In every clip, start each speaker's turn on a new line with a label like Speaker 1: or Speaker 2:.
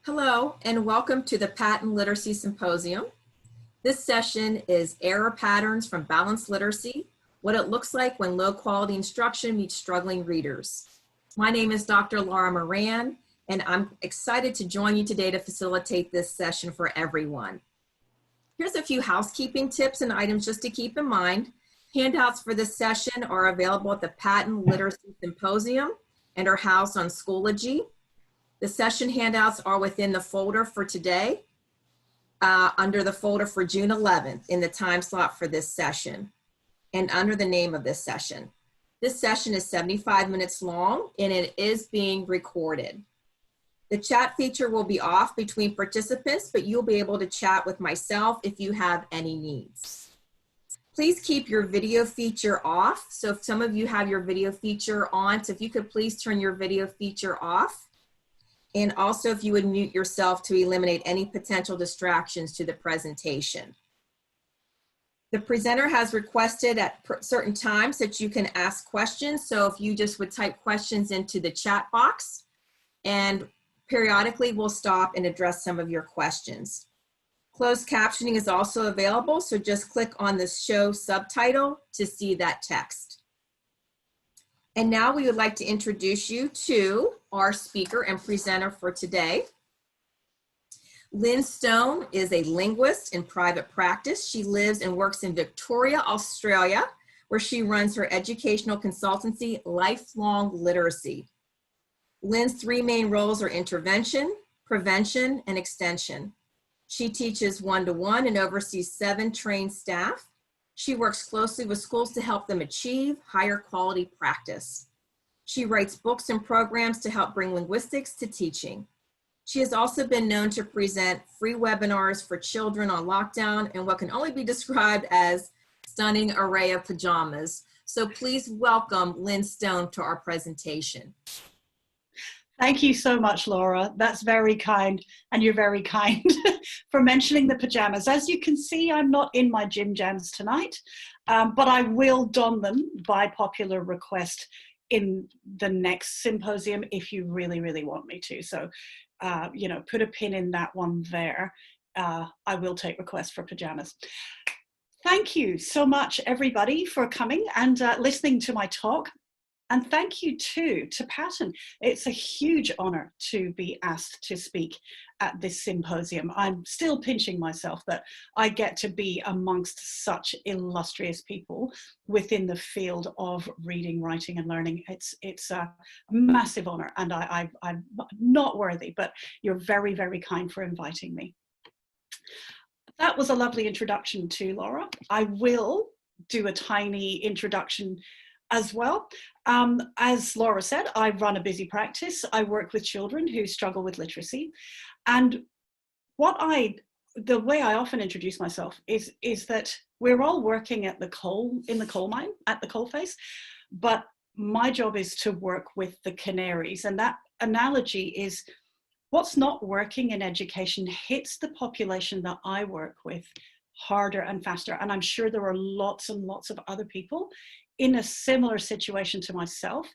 Speaker 1: Hello, and welcome to the Patent Literacy Symposium. This session is Error Patterns from Balanced Literacy, what it looks like when low-quality instruction meets struggling readers. My name is Dr. Laura Moran, and I'm excited to join you today to facilitate this session for everyone. Here's a few housekeeping tips and items just to keep in mind. Handouts for this session are available at the Patent Literacy Symposium and are housed on Schoology. The session handouts are within the folder for today, under the folder for June 11th in the time slot for this session, and under the name of this session. This session is 75 minutes long, and it is being recorded. The chat feature will be off between participants, but you'll be able to chat with myself if you have any needs. Please keep your video feature off. So if some of you have your video feature on, so if you could please turn your video feature off. And also if you would mute yourself to eliminate any potential distractions to the presentation. The presenter has requested at certain times that you can ask questions. So if you just would type questions into the chat box, and periodically we'll stop and address some of your questions. Closed captioning is also available, so just click on the show subtitle to see that text. And now we would like to introduce you to our speaker and presenter for today. Lynn Stone is a linguist in private practice. She lives and works in Victoria, Australia, where she runs her educational consultancy, Lifelong Literacy. Lynn's three main roles are intervention, prevention, and extension. She teaches one-to-one and oversees 7 trained staff. She works closely with schools to help them achieve higher quality practice. She writes books and programs to help bring linguistics to teaching. She has also been known to present free webinars for children on lockdown and what can only be described as stunning array of pajamas. So please welcome Lynn Stone to our presentation.
Speaker 2: Thank you so much, Laura. That's very kind, and you're very kind for mentioning the pajamas. As you can see, I'm not in my gym jams tonight, but I will don them by popular request in the next symposium if you really, really want me to. So, you know, put a pin in that one there. I will take requests for pajamas. Thank you so much, everybody, for coming and listening to my talk. And thank you too to Patent. It's a huge honor to be asked to speak at this symposium. I'm still pinching myself that I get to be amongst such illustrious people within the field of reading, writing, and learning. It's a massive honor, and I'm not worthy, but you're very, very kind for inviting me. That was a lovely introduction to Laura. I will do a tiny introduction as well. As Laura said, I run a busy practice. I work with children who struggle with literacy. And the way I often introduce myself is that we're all working in the coal mine, at the coalface, but my job is to work with the canaries. And that analogy is what's not working in education hits the population that I work with harder and faster. And I'm sure there are lots and lots of other people in a similar situation to myself,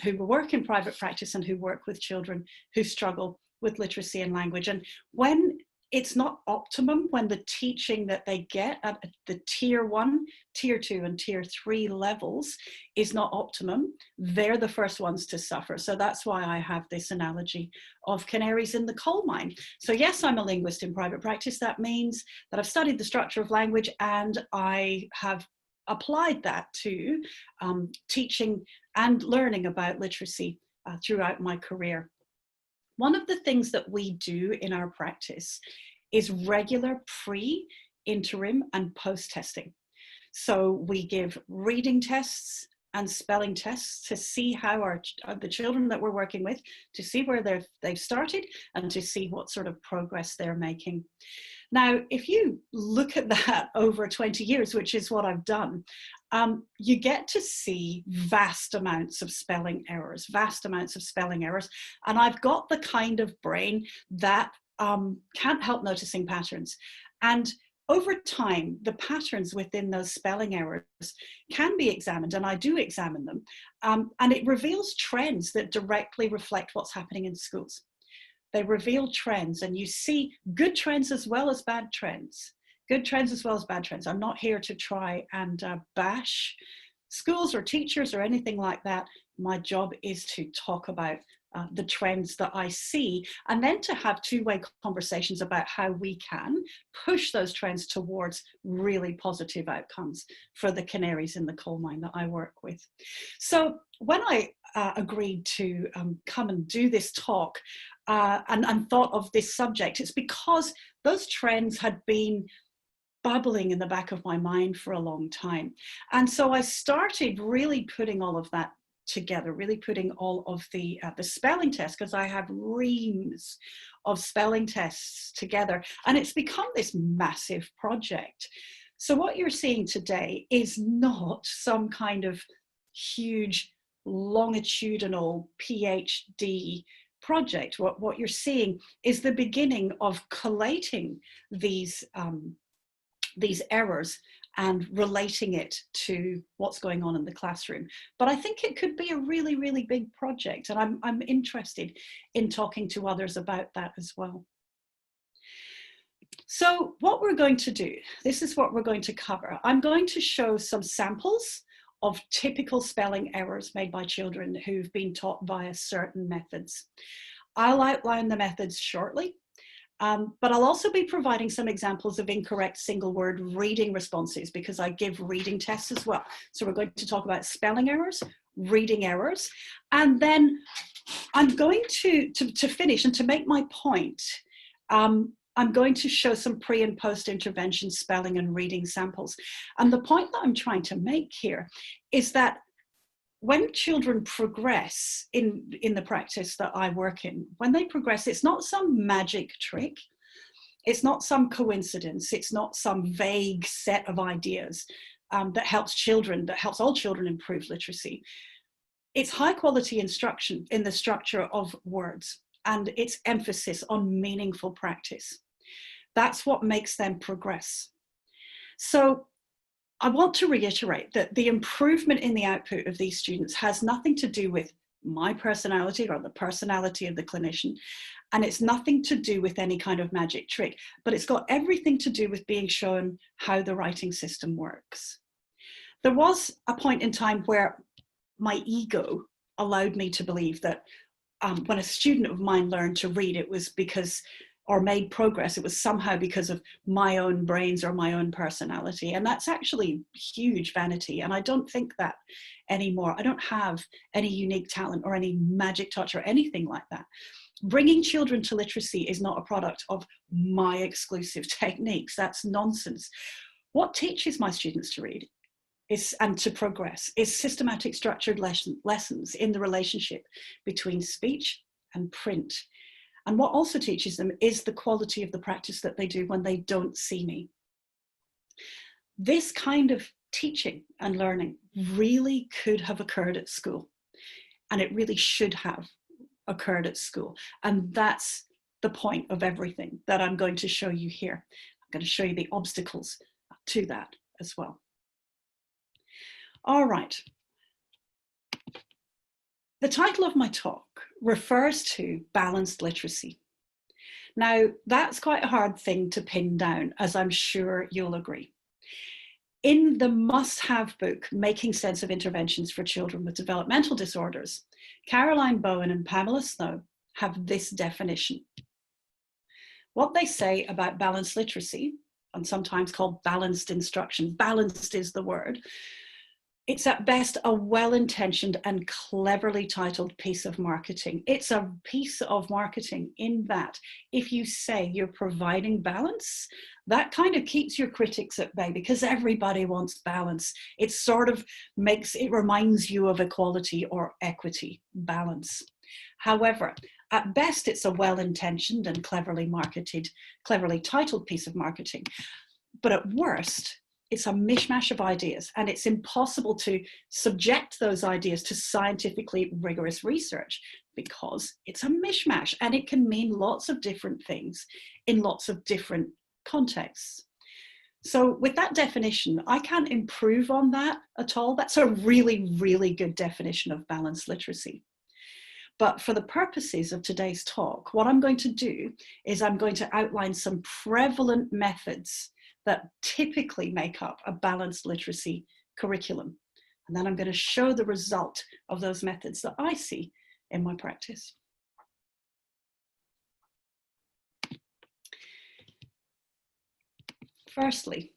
Speaker 2: who work in private practice and who work with children who struggle with literacy and language. And when it's not optimum, when the teaching that they get at the tier 1, tier 2, and tier 3 levels is not optimum, they're the first ones to suffer. So that's why I have this analogy of canaries in the coal mine. So yes, I'm a linguist in private practice. That means that I've studied the structure of language, and I have applied that to teaching and learning about literacy throughout my career. One of the things that we do in our practice is regular pre, interim, and post testing. So we give reading tests and spelling tests to see how the children that we're working with, to see where they've started and to see what sort of progress they're making. Now, if you look at that over 20 years, which is what I've done, you get to see vast amounts of spelling errors. And I've got the kind of brain that can't help noticing patterns. And over time, the patterns within those spelling errors can be examined, and I do examine them, and it reveals trends that directly reflect what's happening in schools. They reveal trends, and you see good trends as well as bad trends. Good trends as well as bad trends. I'm not here to try and bash schools or teachers or anything like that. My job is to talk about the trends that I see, and then to have two-way conversations about how we can push those trends towards really positive outcomes for the canaries in the coal mine that I work with. So when I agreed to come and do this talk and thought of this subject, it's because those trends had been bubbling in the back of my mind for a long time. And so I started really putting all of that together, really putting all of the spelling tests, because I have reams of spelling tests together, and it's become this massive project. So what you're seeing today is not some kind of huge longitudinal PhD project. What you're seeing is the beginning of collating these errors and relating it to what's going on in the classroom. But I think it could be a really, really big project, and I'm interested in talking to others about that as well. So what we're going to do, this is what we're going to cover. I'm going to show some samples of typical spelling errors made by children who've been taught via certain methods. I'll outline the methods shortly. But I'll also be providing some examples of incorrect single word reading responses, because I give reading tests as well. So we're going to talk about spelling errors, reading errors, and then I'm going to finish and to make my point, I'm going to show some pre and post intervention spelling and reading samples. And the point that I'm trying to make here is that when children progress in the practice that I work in, when they progress, it's not some magic trick. It's not some coincidence. It's not some vague set of ideas that helps all children improve literacy. It's high quality instruction in the structure of words and its emphasis on meaningful practice. That's what makes them progress. So I want to reiterate that the improvement in the output of these students has nothing to do with my personality or the personality of the clinician, and it's nothing to do with any kind of magic trick, but it's got everything to do with being shown how the writing system works. There was a point in time where my ego allowed me to believe that when a student of mine learned to read, it was because, or made progress, it was somehow because of my own brains or my own personality. And that's actually huge vanity. And I don't think that anymore. I don't have any unique talent or any magic touch or anything like that. Bringing children to literacy is not a product of my exclusive techniques. That's nonsense. What teaches my students to read and to progress is systematic structured lessons in the relationship between speech and print. And what also teaches them is the quality of the practice that they do when they don't see me. This kind of teaching and learning really could have occurred at school, and it really should have occurred at school. And that's the point of everything that I'm going to show you here. I'm going to show you the obstacles to that as well. All right. The title of my talk refers to balanced literacy. Now, that's quite a hard thing to pin down, as I'm sure you'll agree. In the must-have book, Making Sense of Interventions for Children with Developmental Disorders, Caroline Bowen and Pamela Snow have this definition. What they say about balanced literacy, and sometimes called balanced instruction, balanced is the word, it's at best a well-intentioned and cleverly titled piece of marketing. It's a piece of marketing in that if you say you're providing balance, that kind of keeps your critics at bay, because everybody wants balance. It sort of reminds you of equality or equity, balance. However, at best, it's a well-intentioned and cleverly titled piece of marketing. But at worst, it's a mishmash of ideas, and it's impossible to subject those ideas to scientifically rigorous research because it's a mishmash, and it can mean lots of different things in lots of different contexts. So with that definition, I can't improve on that at all. That's a really, really good definition of balanced literacy. But for the purposes of today's talk, what I'm going to do is I'm going to outline some prevalent methods that typically make up a balanced literacy curriculum. And then I'm going to show the result of those methods that I see in my practice. Firstly,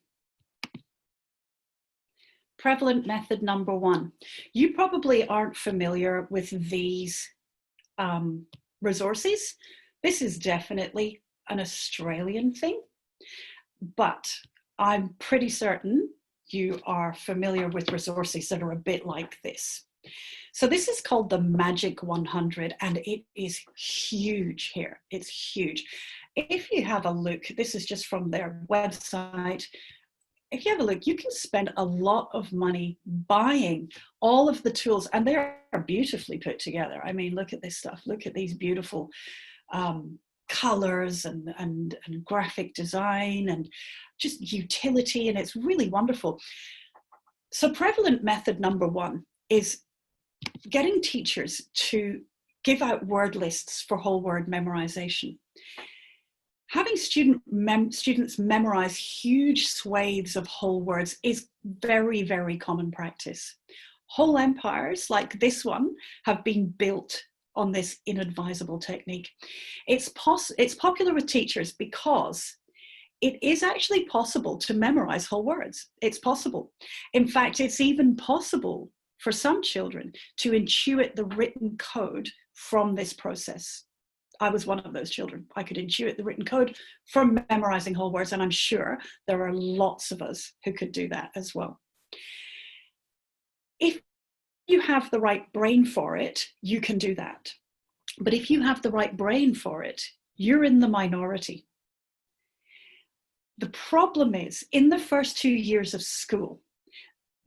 Speaker 2: prevalent method number one. You probably aren't familiar with these resources. This is definitely an Australian thing, but I'm pretty certain you are familiar with resources that are a bit like this. So this is called the Magic 100, and it is huge here. It's huge. If you have a look, this is just from their website. If you have a look, you can spend a lot of money buying all of the tools, and they're beautifully put together. I mean, look at this stuff. Look at these beautiful colors and graphic design and just utility, and it's really wonderful. So prevalent method number one is getting teachers to give out word lists for whole word memorization. Having students memorize huge swathes of whole words is very, very common practice. Whole empires like this one have been built on this inadvisable technique. It's popular with teachers because it is actually possible to memorize whole words. It's possible. In fact, it's even possible for some children to intuit the written code from this process. I was one of those children. I could intuit the written code from memorizing whole words, and I'm sure there are lots of us who could do that as well. If you have the right brain for it, you can do that. But if you have the right brain for it, you're in the minority. The problem is, in the first 2 years of school,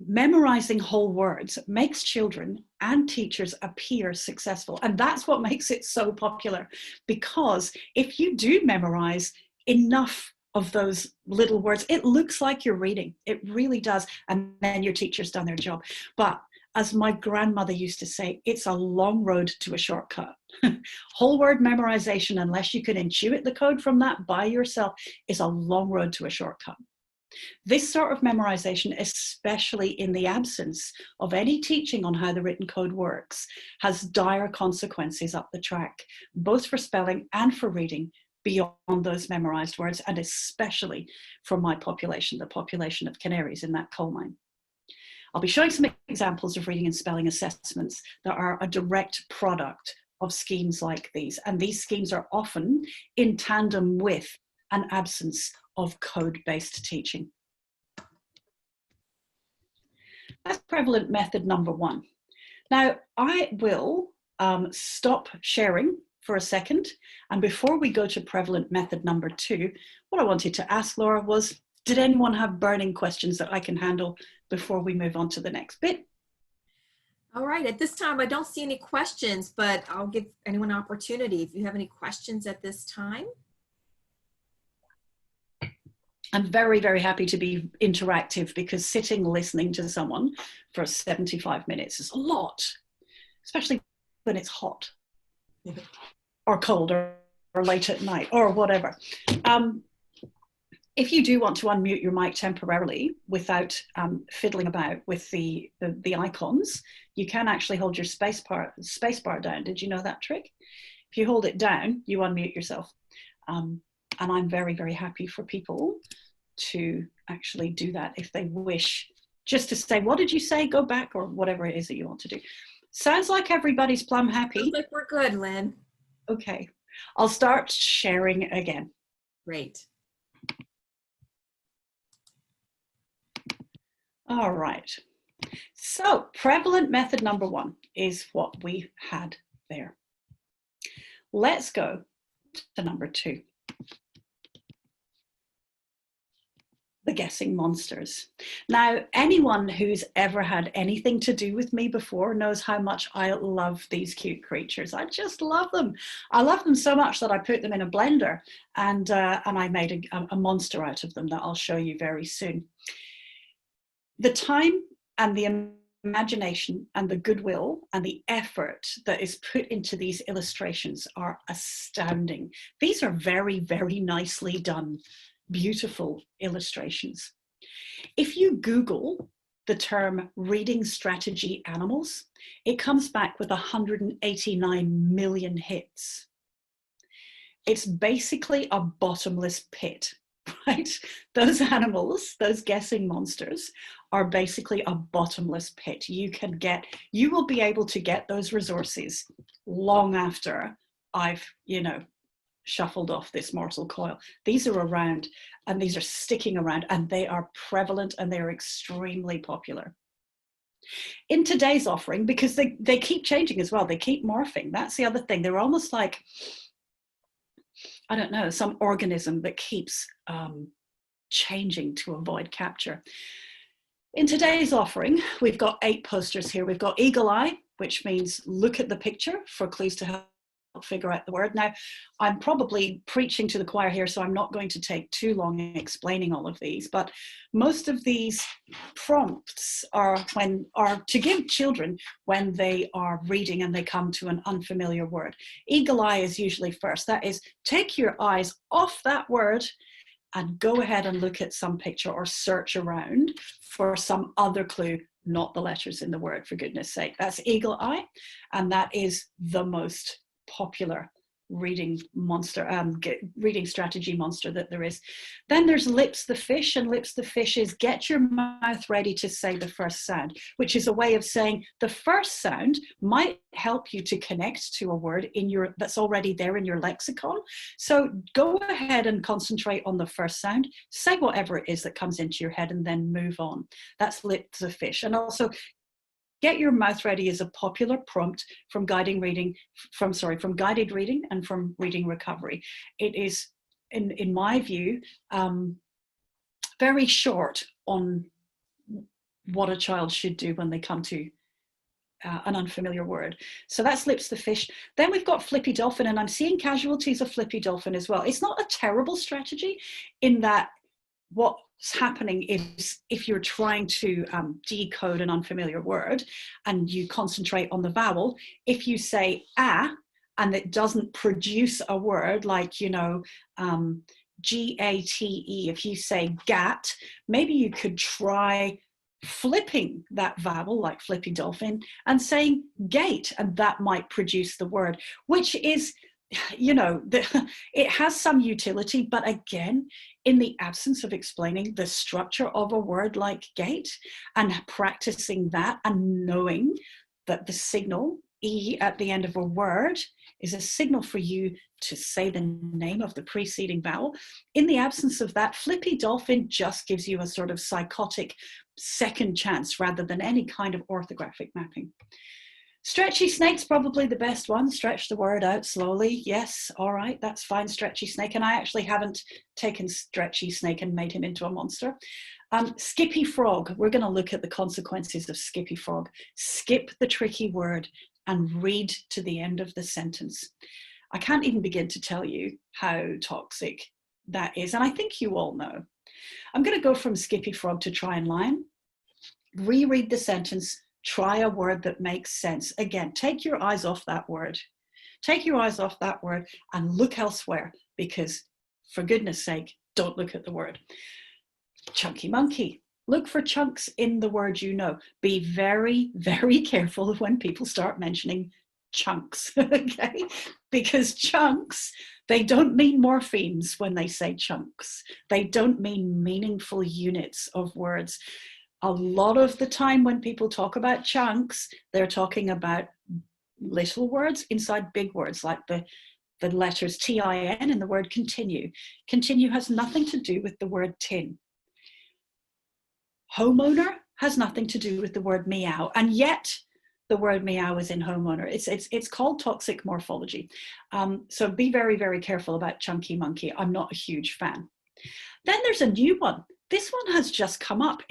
Speaker 2: memorizing whole words makes children and teachers appear successful. And that's what makes it so popular, because if you do memorize enough of those little words, it looks like you're reading. It really does. And then your teacher's done their job. But as my grandmother used to say, it's a long road to a shortcut. Whole word memorization, unless you can intuit the code from that by yourself, is a long road to a shortcut. This sort of memorization, especially in the absence of any teaching on how the written code works, has dire consequences up the track, both for spelling and for reading beyond those memorized words, and especially for my population, the population of canaries in that coal mine. I'll be showing some examples of reading and spelling assessments that are a direct product of schemes like these, and these schemes are often in tandem with an absence of code-based teaching. That's prevalent method number one. Now, I will stop sharing for a second, and before we go to prevalent method number two, what I wanted to ask Laura was, did anyone have burning questions that I can handle before we move on to the next bit?
Speaker 1: All right, at this time, I don't see any questions, but I'll give anyone an opportunity if you have any questions at this time.
Speaker 2: I'm very, very happy to be interactive, because sitting listening to someone for 75 minutes is a lot, especially when it's hot or cold or late at night or whatever. If you do want to unmute your mic temporarily without fiddling about with the icons, you can actually hold your space bar down. Did you know that trick? If you hold it down, you unmute yourself. And I'm very, very happy for people to actually do that if they wish, just to say, what did you say? Go back, or whatever it is that you want to do. Sounds like everybody's plumb happy.
Speaker 1: Sounds like we're good, Lynn.
Speaker 2: Okay, I'll start sharing again.
Speaker 1: Great. All right. So prevalent method number one is what we had there. Let's go to number two. The guessing monsters. Now, anyone who's ever had anything to do with me before knows how much I love these cute creatures. I just love them. I love them so much that I put them in a blender and I made a monster out of them that I'll show you very soon. The time and the
Speaker 2: imagination and the goodwill and the effort that is put into these illustrations are astounding. These are very, very nicely done, beautiful illustrations. If you Google the term reading strategy animals, it comes back with 189 million hits. It's basically a bottomless pit, right? Those animals, those guessing monsters, are basically a bottomless pit. You will be able to get those resources long after I've, shuffled off this morsel coil. These are around, and these are sticking around, and they are prevalent, and they're extremely popular. In today's offering, because they keep changing as well, they keep morphing. That's the other thing. They're almost like, I don't know, some organism that keeps changing to avoid capture. In today's offering, we've got 8 posters here. We've got Eagle Eye, which means look at the picture for clues to help figure out the word. Now, I'm probably preaching to the choir here, so I'm not going to take too long explaining all of these, but most of these prompts are to give children when they are reading and they come to an unfamiliar word. Eagle eye is usually first. That is, take your eyes off that word and go ahead and look at some picture or search around for some other clue, not the letters in the word, for goodness sake. That's Eagle Eye, and that is the most popular reading strategy monster that there is. Then there's Lips the Fish, and Lips the Fish is get your mouth ready to say the first sound, which is a way of saying the first sound might help you to connect to a word that's already there in your lexicon. So go ahead and concentrate on the first sound, say whatever it is that comes into your head, and then move on. That's Lips the Fish. And also, get your mouth ready is a popular prompt from guided reading and from reading recovery. It is, in my view, very short on what a child should do when they come to an unfamiliar word. So that's Lips the Fish. Then we've got Flippy Dolphin, and I'm seeing casualties of Flippy Dolphin as well. It's not a terrible strategy in that what's happening is if you're trying to decode an unfamiliar word and you concentrate on the vowel, if you say ah and it doesn't produce a word like, G-A-T-E, if you say gat, maybe you could try flipping that vowel like Flippy Dolphin and saying gate, and that might produce the word, which is, it has some utility, but again, in the absence of explaining the structure of a word like gate and practicing that and knowing that the signal E at the end of a word is a signal for you to say the name of the preceding vowel. In the absence of that, Flippy Dolphin just gives you a sort of psychotic second chance rather than any kind of orthographic mapping. Stretchy Snake's probably the best one. Stretch the word out slowly. Yes, all right, that's fine, Stretchy Snake. And I actually haven't taken Stretchy Snake and made him into a monster. Skippy Frog, we're going to look at the consequences of Skippy Frog. Skip the tricky word and read to the end of the sentence. I can't even begin to tell you how toxic that is. And I think you all know. I'm going to go from Skippy Frog to Try and Lion. Reread the sentence. Try a word that makes sense. Again, take your eyes off that word. Take your eyes off that word and look elsewhere, because for goodness sake, don't look at the word. Chunky Monkey. Look for chunks in the word you know. Be very, very careful when people start mentioning chunks, okay? Because chunks, they don't mean morphemes when they say chunks. They don't mean meaningful units of words. A lot of the time when people talk about chunks, they're talking about little words inside big words, like the letters T-I-N in the word continue. Continue has nothing to do with the word tin. Homeowner has nothing to do with the word meow, and yet the word meow is in homeowner. It's called toxic morphology. So be very, very careful about Chunky Monkey. I'm not a huge fan. Then there's a new one. This one has just come up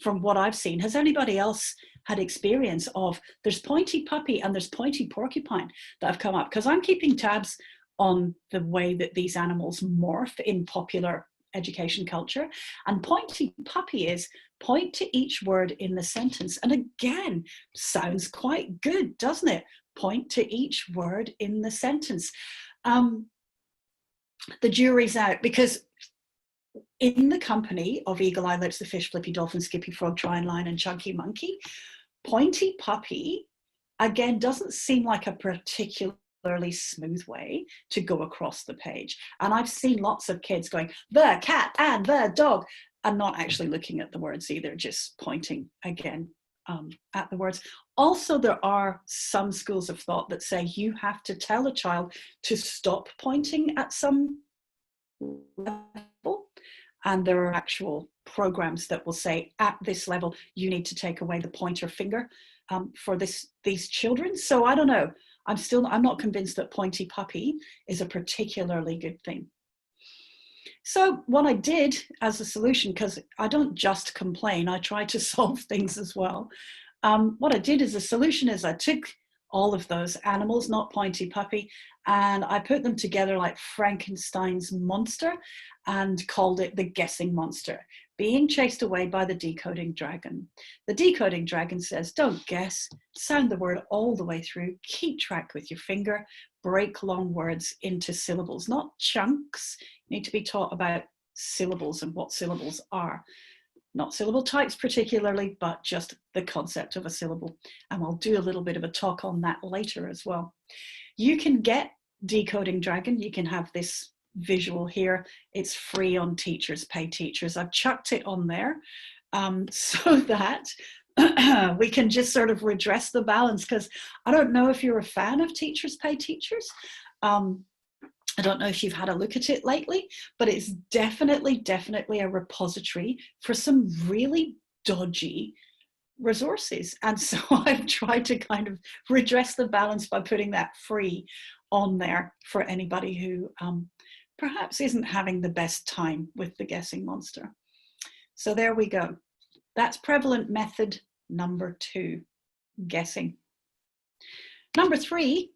Speaker 2: from what I've seen. Has anybody else had experience of, there's Pointy Puppy and there's Pointy Porcupine that have come up? Because I'm keeping tabs on the way that these animals morph in popular education culture. And pointy puppy is point to each word in the sentence. And again, sounds quite good, doesn't it? Point to each word in the sentence. The jury's out, because in the company of Eagle Eye, Lips the Fish, Flippy Dolphin, Skippy Frog, Trying Lion, and Chunky Monkey, pointy puppy, again, doesn't seem like a particularly smooth way to go across the page. And I've seen lots of kids going, the cat and the dog, and not actually looking at the words either, just pointing again at the words. Also, there are some schools of thought that say you have to tell a child to stop pointing at some level. And there are actual programs that will say at this level, you need to take away the pointer finger for these children. So I don't know. I'm not convinced that pointy puppy is a particularly good thing. So what I did as a solution, because I don't just complain, I try to solve things as well. What I did as a solution is I took all of those animals, not pointy puppy, and I put them together like Frankenstein's monster and called it the guessing monster, being chased away by the decoding dragon. The decoding dragon says, don't guess, sound the word all the way through, keep track with your finger, break long words into syllables, not chunks. You need to be taught about syllables and what syllables are. Not syllable types particularly, but just the concept of a syllable. And I'll do a little bit of a talk on that later as well. You can get Decoding Dragon. You can have this visual here. It's free on Teachers Pay Teachers. I've chucked it on there so that we can just sort of redress the balance, because I don't know if you're a fan of Teachers Pay Teachers. I don't know if you've had a look at it lately, but it's definitely a repository for some really dodgy resources. And so I've tried to kind of redress the balance by putting that free on there for anybody who perhaps isn't having the best time with the guessing monster. So there we go. That's prevalent method number 2, guessing. Number 3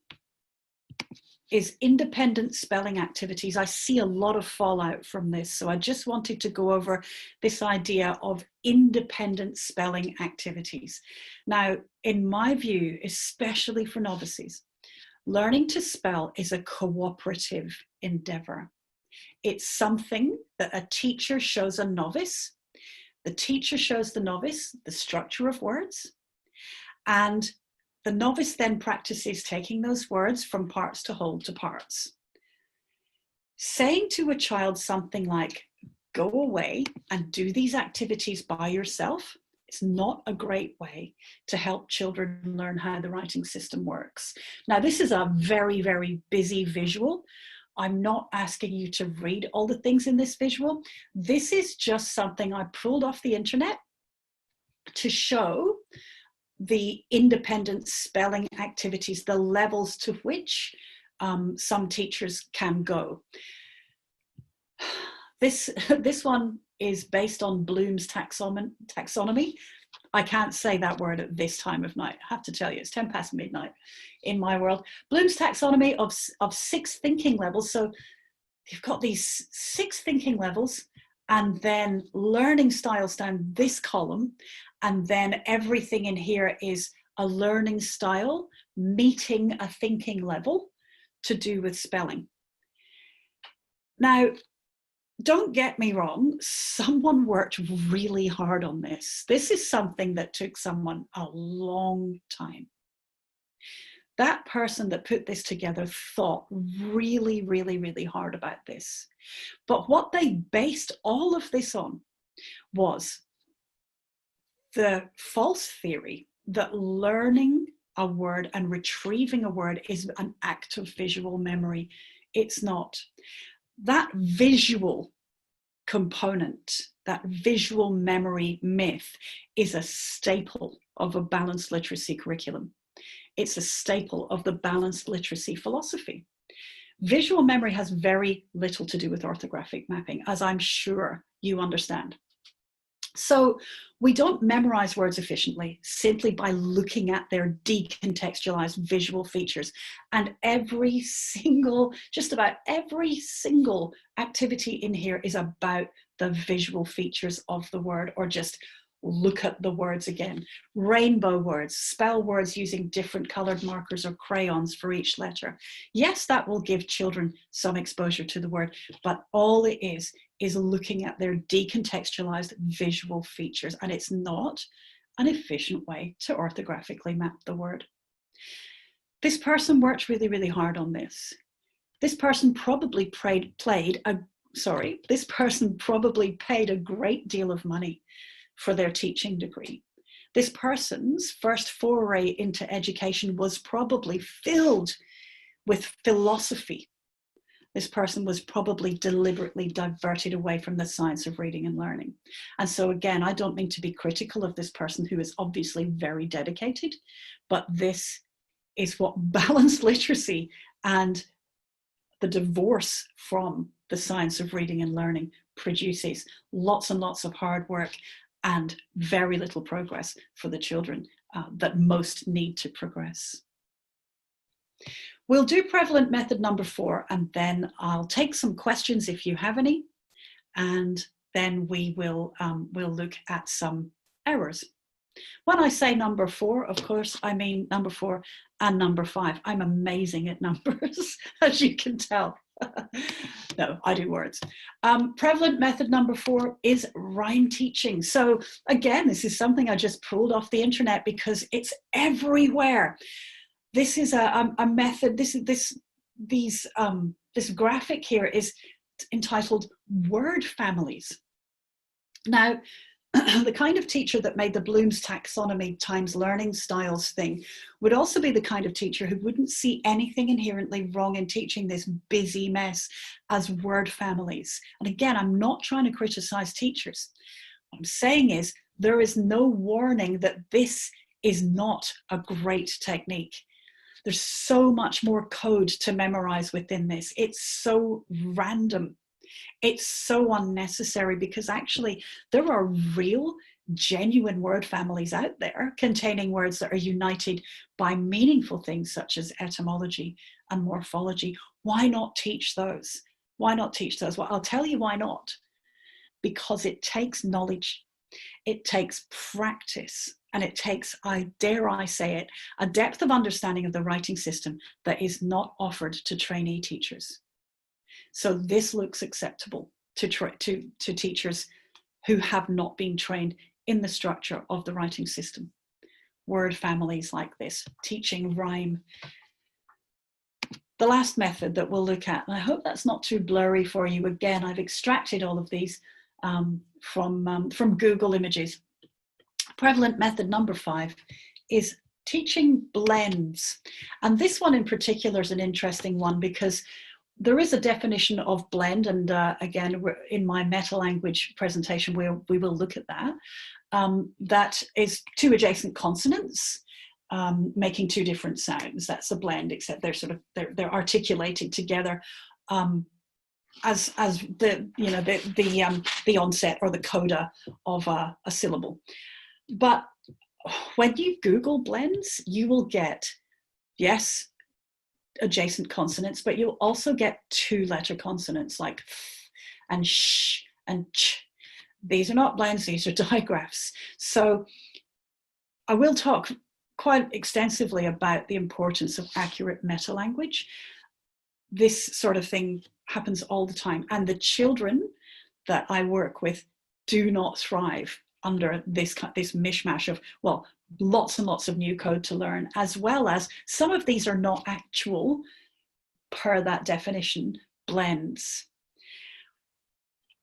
Speaker 2: is independent spelling activities. I see a lot of fallout from this, so I just wanted to go over this idea of independent spelling activities. Now, in my view, especially for novices, learning to spell is a cooperative endeavor. It's something that a teacher shows a novice. The teacher shows the novice the structure of words, and the novice then practices taking those words from parts to whole to parts. Saying to a child something like, go away and do these activities by yourself, is not a great way to help children learn how the writing system works. Now, this is a very, very busy visual. I'm not asking you to read all the things in this visual. This is just something I pulled off the internet to show the independent spelling activities, the levels to which some teachers can go. This one is based on Bloom's taxonomy. I can't say that word at this time of night. I have to tell you, it's 10 past midnight in my world. Bloom's taxonomy of 6 thinking levels. So you've got these 6 thinking levels, and then learning styles down this column. And then everything in here is a learning style meeting a thinking level to do with spelling. Now, don't get me wrong, someone worked really hard on this. This is something that took someone a long time. That person that put this together thought really, really, really hard about this. But what they based all of this on was the false theory that learning a word and retrieving a word is an act of visual memory. It's not. That visual component, that visual memory myth, is a staple of a balanced literacy curriculum. It's a staple of the balanced literacy philosophy. Visual memory has very little to do with orthographic mapping, as I'm sure you understand. So we don't memorize words efficiently simply by looking at their decontextualized visual features. And just about every single activity in here is about the visual features of the word, or just look at the words again. Rainbow words, spell words using different colored markers or crayons for each letter. Yes, that will give children some exposure to the word, but all it is looking at their decontextualized visual features, and it's not an efficient way to orthographically map the word. This person worked really, really hard on this. This person probably paid a great deal of money for their teaching degree. This person's first foray into education was probably filled with philosophy. This person was probably deliberately diverted away from the science of reading and learning. And so again, I don't mean to be critical of this person, who is obviously very dedicated, but this is what balanced literacy and the divorce from the science of reading and learning produces: lots and lots of hard work and very little progress for the children that most need to progress. We'll do prevalent method number 4, and then I'll take some questions if you have any, and then we'll look at some errors. When I say number 4, of course, I mean number 4 and number 5. I'm amazing at numbers, as you can tell. No, I do words. Prevalent method number 4 is rhyme teaching. So again, this is something I just pulled off the internet because it's everywhere. This is a method. This graphic here is entitled word families. Now, the kind of teacher that made the Bloom's taxonomy times learning styles thing would also be the kind of teacher who wouldn't see anything inherently wrong in teaching this busy mess as word families. And again, I'm not trying to criticize teachers. What I'm saying is there is no warning that this is not a great technique. There's so much more code to memorize within this. It's so random. It's so unnecessary, because actually there are real, genuine word families out there containing words that are united by meaningful things such as etymology and morphology. Why not teach those? Why not teach those? Well, I'll tell you why not. Because it takes knowledge, it takes practice, and it takes, I dare I say it, a depth of understanding of the writing system that is not offered to trainee teachers. So this looks acceptable to teachers who have not been trained in the structure of the writing system. Word families like this, teaching rhyme. The last method that we'll look at, and I hope that's not too blurry for you. Again, I've extracted all of these from Google Images. Prevalent method number 5 is teaching blends. And this one in particular is an interesting one, because there is a definition of blend, and again, in my meta language presentation, we will look at that. That is 2 adjacent consonants making 2 different sounds. That's a blend, except they're articulated together as the onset or the coda of a syllable. But when you Google blends, you will get, yes, adjacent consonants, but you'll also get 2-letter consonants like f and sh and ch. These are not blends, these are digraphs. So I will talk quite extensively about the importance of accurate meta language. This sort of thing happens all the time, and the children that I work with do not thrive under this mishmash of, well, lots and lots of new code to learn, as well as some of these are not actual, per that definition, blends.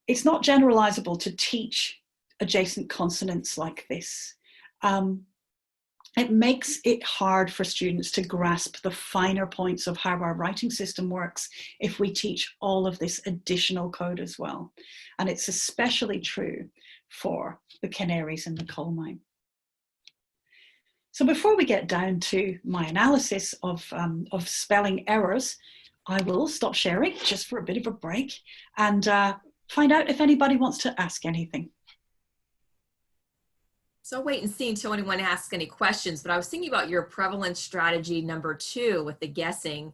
Speaker 2: It's not generalizable to teach adjacent consonants like this. It makes it hard for students to grasp the finer points of how our writing system works if we teach all of this additional code as well. And it's especially true for the canaries in the coal mine. So before we get down to my analysis of spelling errors, I will stop sharing just for a bit of a break and find out if anybody wants to ask anything.
Speaker 1: So I'll wait and see until anyone asks any questions, but I was thinking about your prevalence strategy number 2 with the guessing.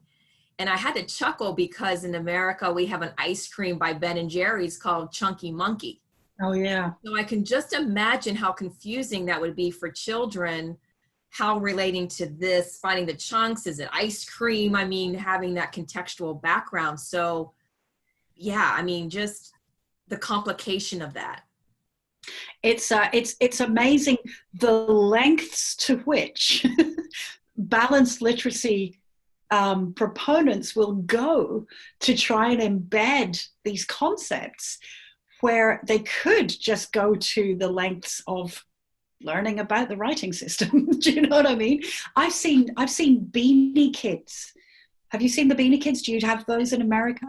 Speaker 1: And I had to chuckle because in America, we have an ice cream by Ben and Jerry's called Chunky Monkey.
Speaker 2: Oh, yeah.
Speaker 1: So I can just imagine how confusing that would be for children, how relating to this, finding the chunks, is it ice cream? I mean, having that contextual background. So yeah, I mean, just the complication of that.
Speaker 2: It's amazing the lengths to which balanced literacy proponents will go to try and embed these concepts, where they could just go to the lengths of learning about the writing system. Do you know what I mean? I've seen Beanie Kids. Have you seen the Beanie Kids? Do you have those in America?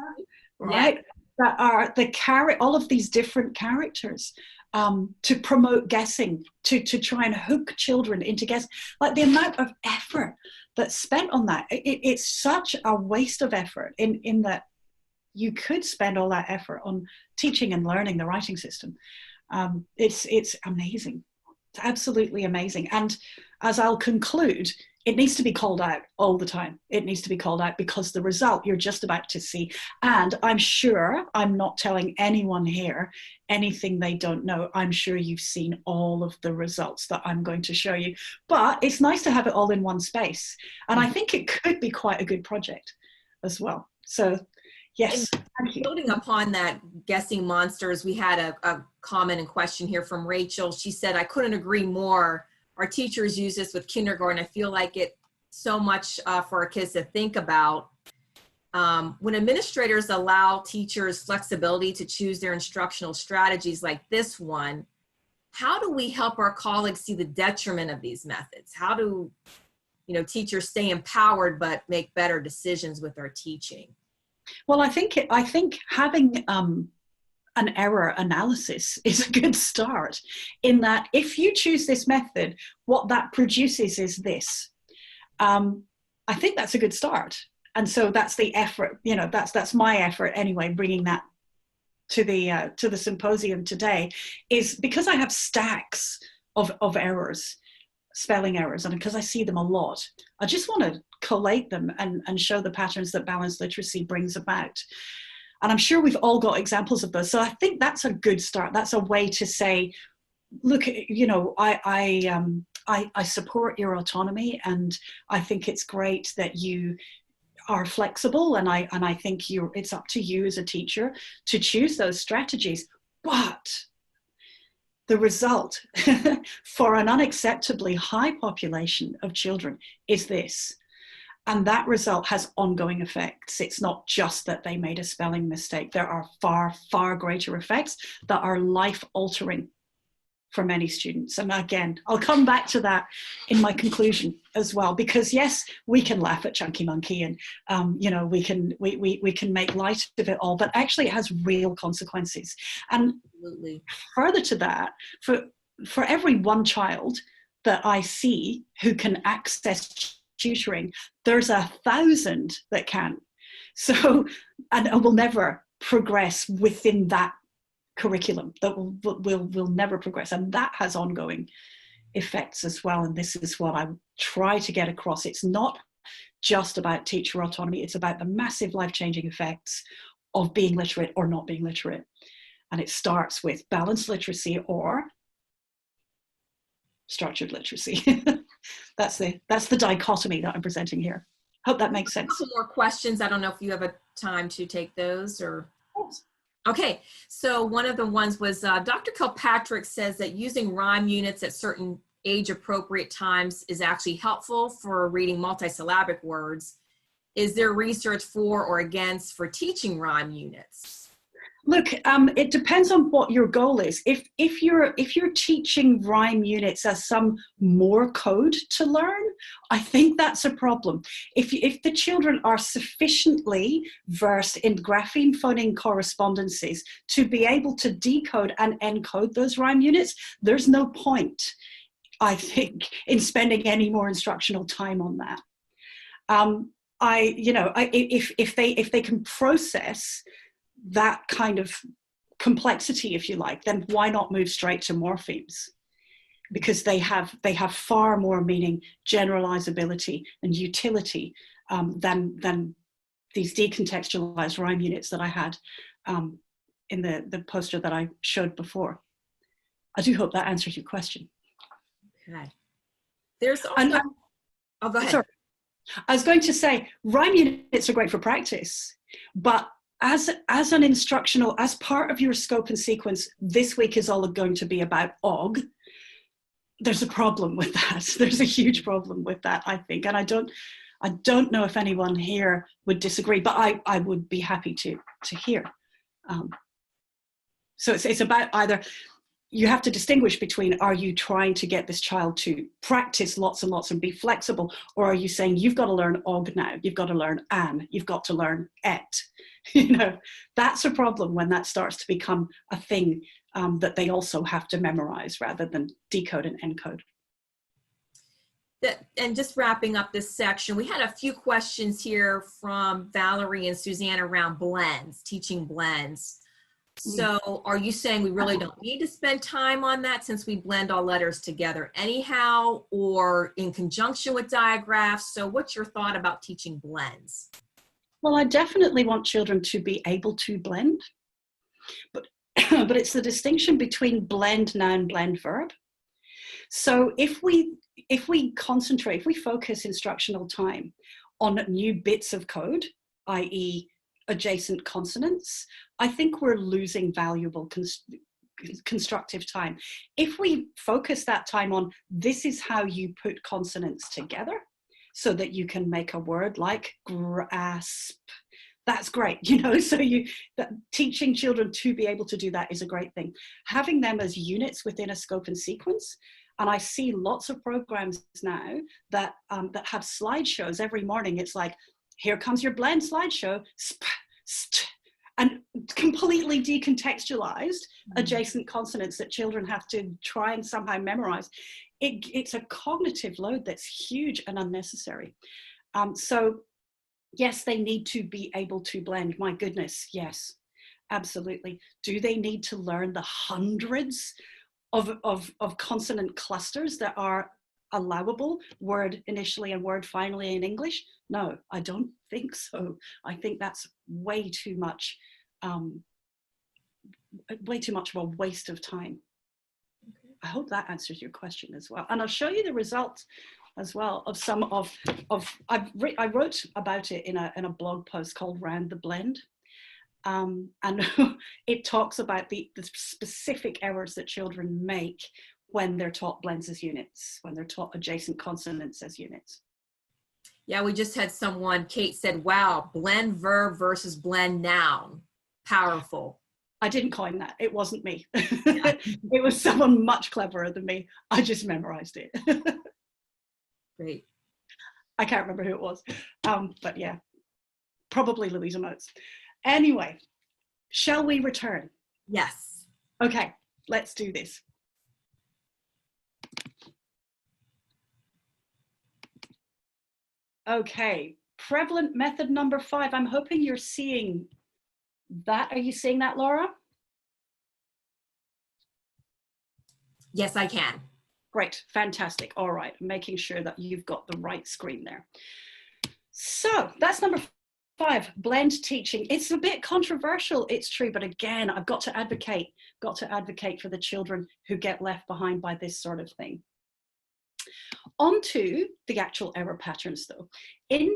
Speaker 2: Right? Yeah. That are all of these different characters to promote guessing, to try and hook children into guess. Like the amount of effort that's spent on that, it's such a waste of effort in that you could spend all that effort on teaching and learning the writing system. It's amazing. It's absolutely amazing. And as I'll conclude, it needs to be called out all the time. It needs to be called out because the result you're just about to see. And I'm sure I'm not telling anyone here anything they don't know. I'm sure you've seen all of the results that I'm going to show you. But it's nice to have it all in one space. And I think it could be quite a good project as well. So yes.
Speaker 1: And building upon that, guessing monsters, we had a comment and question here from Rachel. She said, I couldn't agree more. Our teachers use this with kindergarten. I feel like it so much for our kids to think about. When administrators allow teachers flexibility to choose their instructional strategies like this one, how do we help our colleagues see the detriment of these methods? How do teachers stay empowered but make better decisions with our teaching?
Speaker 2: Well, I think having an error analysis is a good start, in that if you choose this method, what that produces is this. I think that's a good start. And so that's the effort, that's my effort anyway, bringing that to the symposium today, is because I have stacks of errors, spelling errors, and because I see them a lot, I just want to collate them and show the patterns that balanced literacy brings about. And I'm sure we've all got examples of those. So I think that's a good start. That's a way to say, look, I support your autonomy, and I think it's great that you are flexible, and I think it's up to you as a teacher to choose those strategies. But the result for an unacceptably high population of children is this. And that result has ongoing effects. It's not just that they made a spelling mistake. There are far, far greater effects that are life-altering for many students. And again, I'll come back to that in my conclusion as well, because yes, we can laugh at Chunky Monkey and we can make light of it all, but actually it has real consequences. And absolutely. Further to that, for every one child that I see who can access tutoring, there's 1,000 that can. So, and will never progress within that curriculum, that will never progress. And that has ongoing effects as well. And this is what I try to get across. It's not just about teacher autonomy. It's about the massive life-changing effects of being literate or not being literate. And it starts with balanced literacy or structured literacy. That's the dichotomy that I'm presenting here. Hope that makes sense.
Speaker 1: A couple more questions. I don't know if you have a time to take those or. Okay, so one of the ones was Dr. Kilpatrick says that using rhyme units at certain age-appropriate times is actually helpful for reading multisyllabic words. Is there research for or against for teaching rhyme units?
Speaker 2: Look, it depends on what your goal is. If you're teaching rhyme units as some more code to learn, I think that's a problem. If the children are sufficiently versed in grapheme phoneme correspondences to be able to decode and encode those rhyme units, there's no point, I think, in spending any more instructional time on that. If they can process that kind of complexity, if you like, then why not move straight to morphemes? because they have far more meaning, generalizability, and utility than these decontextualized rhyme units that I had in the poster that I showed before. I do hope that answers your question.
Speaker 1: Okay. There's also, oh, go ahead.
Speaker 2: Sorry. I was going to say, rhyme units are great for practice, but as an instructional, as part of your scope and sequence, this week is all going to be about og. There's a problem with that. There's a huge problem with that, I think. And I don't know if anyone here would disagree, but I would be happy to hear. So it's about either, you have to distinguish between, are you trying to get this child to practice lots and lots and be flexible, or are you saying you've got to learn og now, you've got to learn an, you've got to learn et. You know, that's a problem when that starts to become a thing that they also have to memorize rather than decode and encode.
Speaker 1: And just wrapping up this section, we had a few questions here from Valerie and Suzanne around blends, teaching blends. So are you saying we really don't need to spend time on that since we blend all letters together anyhow, or in conjunction with digraphs? So what's your thought about teaching blends?
Speaker 2: Well, I definitely want children to be able to blend, but it's the distinction between blend noun, blend verb. So if we concentrate, if we focus instructional time on new bits of code, i.e. adjacent consonants, I think we're losing valuable constructive time. If we focus that time on, this is how you put consonants together so that you can make a word like grasp, that's great, you know, so teaching children to be able to do that is a great thing. Having them as units within a scope and sequence, and I see lots of programs now that have slideshows every morning. It's like, here comes your blend slideshow, and completely decontextualized adjacent consonants that children have to try and somehow memorize. It's a cognitive load that's huge and unnecessary. So yes, they need to be able to blend. My goodness, yes, absolutely. Do they need to learn the hundreds of consonant clusters that are allowable, word initially and word finally in English? No, I don't think so. I think that's way too much of a waste of time. Okay. I hope that answers your question as well. And I'll show you the results as well of some of I wrote about it in a blog post called Round the Blend. And it talks about the specific errors that children make when they're taught blends as units, when they're taught adjacent consonants as units.
Speaker 1: Yeah, we just had someone, Kate said, wow, blend verb versus blend noun. Powerful.
Speaker 2: I didn't coin that. It wasn't me. Yeah. It was someone much cleverer than me. I just memorized it.
Speaker 1: Great.
Speaker 2: I can't remember who it was. But yeah, probably Louisa Moats. Anyway, shall we return?
Speaker 1: Yes.
Speaker 2: Okay, let's do this. Okay, prevalent method number 5. I'm hoping you're seeing that. Are you seeing that, Laura?
Speaker 1: Yes, I can.
Speaker 2: Great, fantastic. All right, I'm making sure that you've got the right screen there. So that's number 5, blend teaching. It's a bit controversial, it's true, but again, I've got to advocate for the children who get left behind by this sort of thing. On to the actual error patterns though. In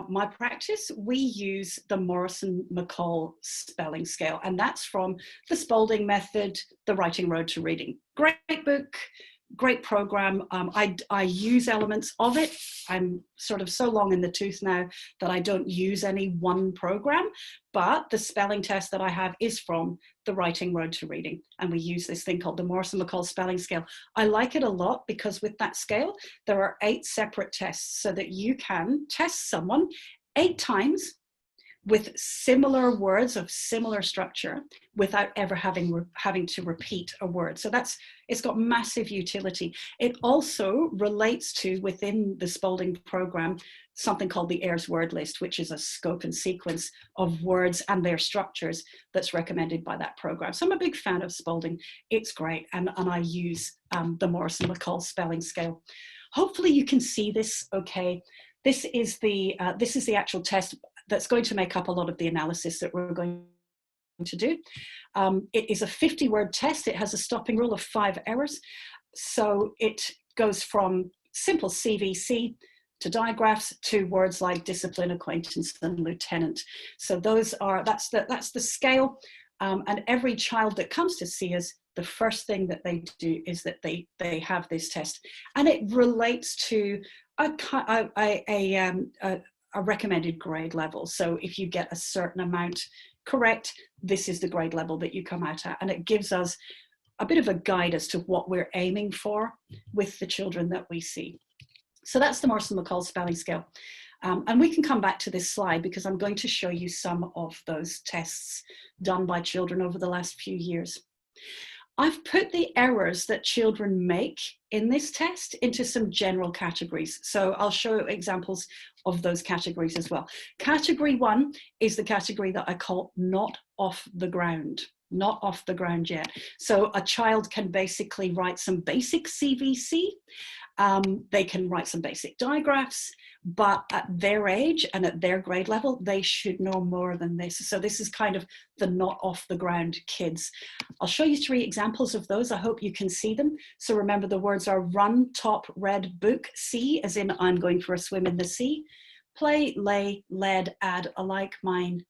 Speaker 2: my practice, we use the Morrison Mccull spelling scale, and that's from the Spalding method, The Writing Road to Reading. Great book, great program. I use elements of it. I'm sort of so long in the tooth now that I don't use any one program, but the spelling test that I have is from The Writing Road to Reading. And we use this thing called the Morrison Mccull spelling scale. I like it a lot because with that scale, there are 8 separate tests so that you can test someone 8 times with similar words of similar structure without ever having to repeat a word. So it's got massive utility. It also relates to, within the Spalding program, something called the Ayres word list, which is a scope and sequence of words and their structures that's recommended by that program. So I'm a big fan of Spalding. It's great, and I use the Morrison Mccull spelling scale. Hopefully you can see this okay. This is the actual test that's going to make up a lot of the analysis that we're going to do. It is a 50-word test. It has a stopping rule of 5 errors. So it goes from simple CVC to digraphs to words like discipline, acquaintance, and lieutenant. So that's the scale. And every child that comes to see us, the first thing that they do is that they have this test, and it relates to a recommended grade level. So if you get a certain amount correct, this is the grade level that you come out at, and it gives us a bit of a guide as to what we're aiming for with the children that we see. So that's the Morrison Mccull spelling scale. And we can come back to this slide because I'm going to show you some of those tests done by children over the last few years. I've put the errors that children make in this test into some general categories. So I'll show examples of those categories as well. Category 1 is the category that I call not off the ground. Not off the ground yet. So a child can basically write some basic CVC. They can write some basic digraphs, but at their age and at their grade level, they should know more than this. So this is kind of the not off the ground kids. I'll show you 3 examples of those. I hope you can see them. So remember, the words are run, top, read, book, see, as in I'm going for a swim in the sea, play, lay, led, add, alike, mine.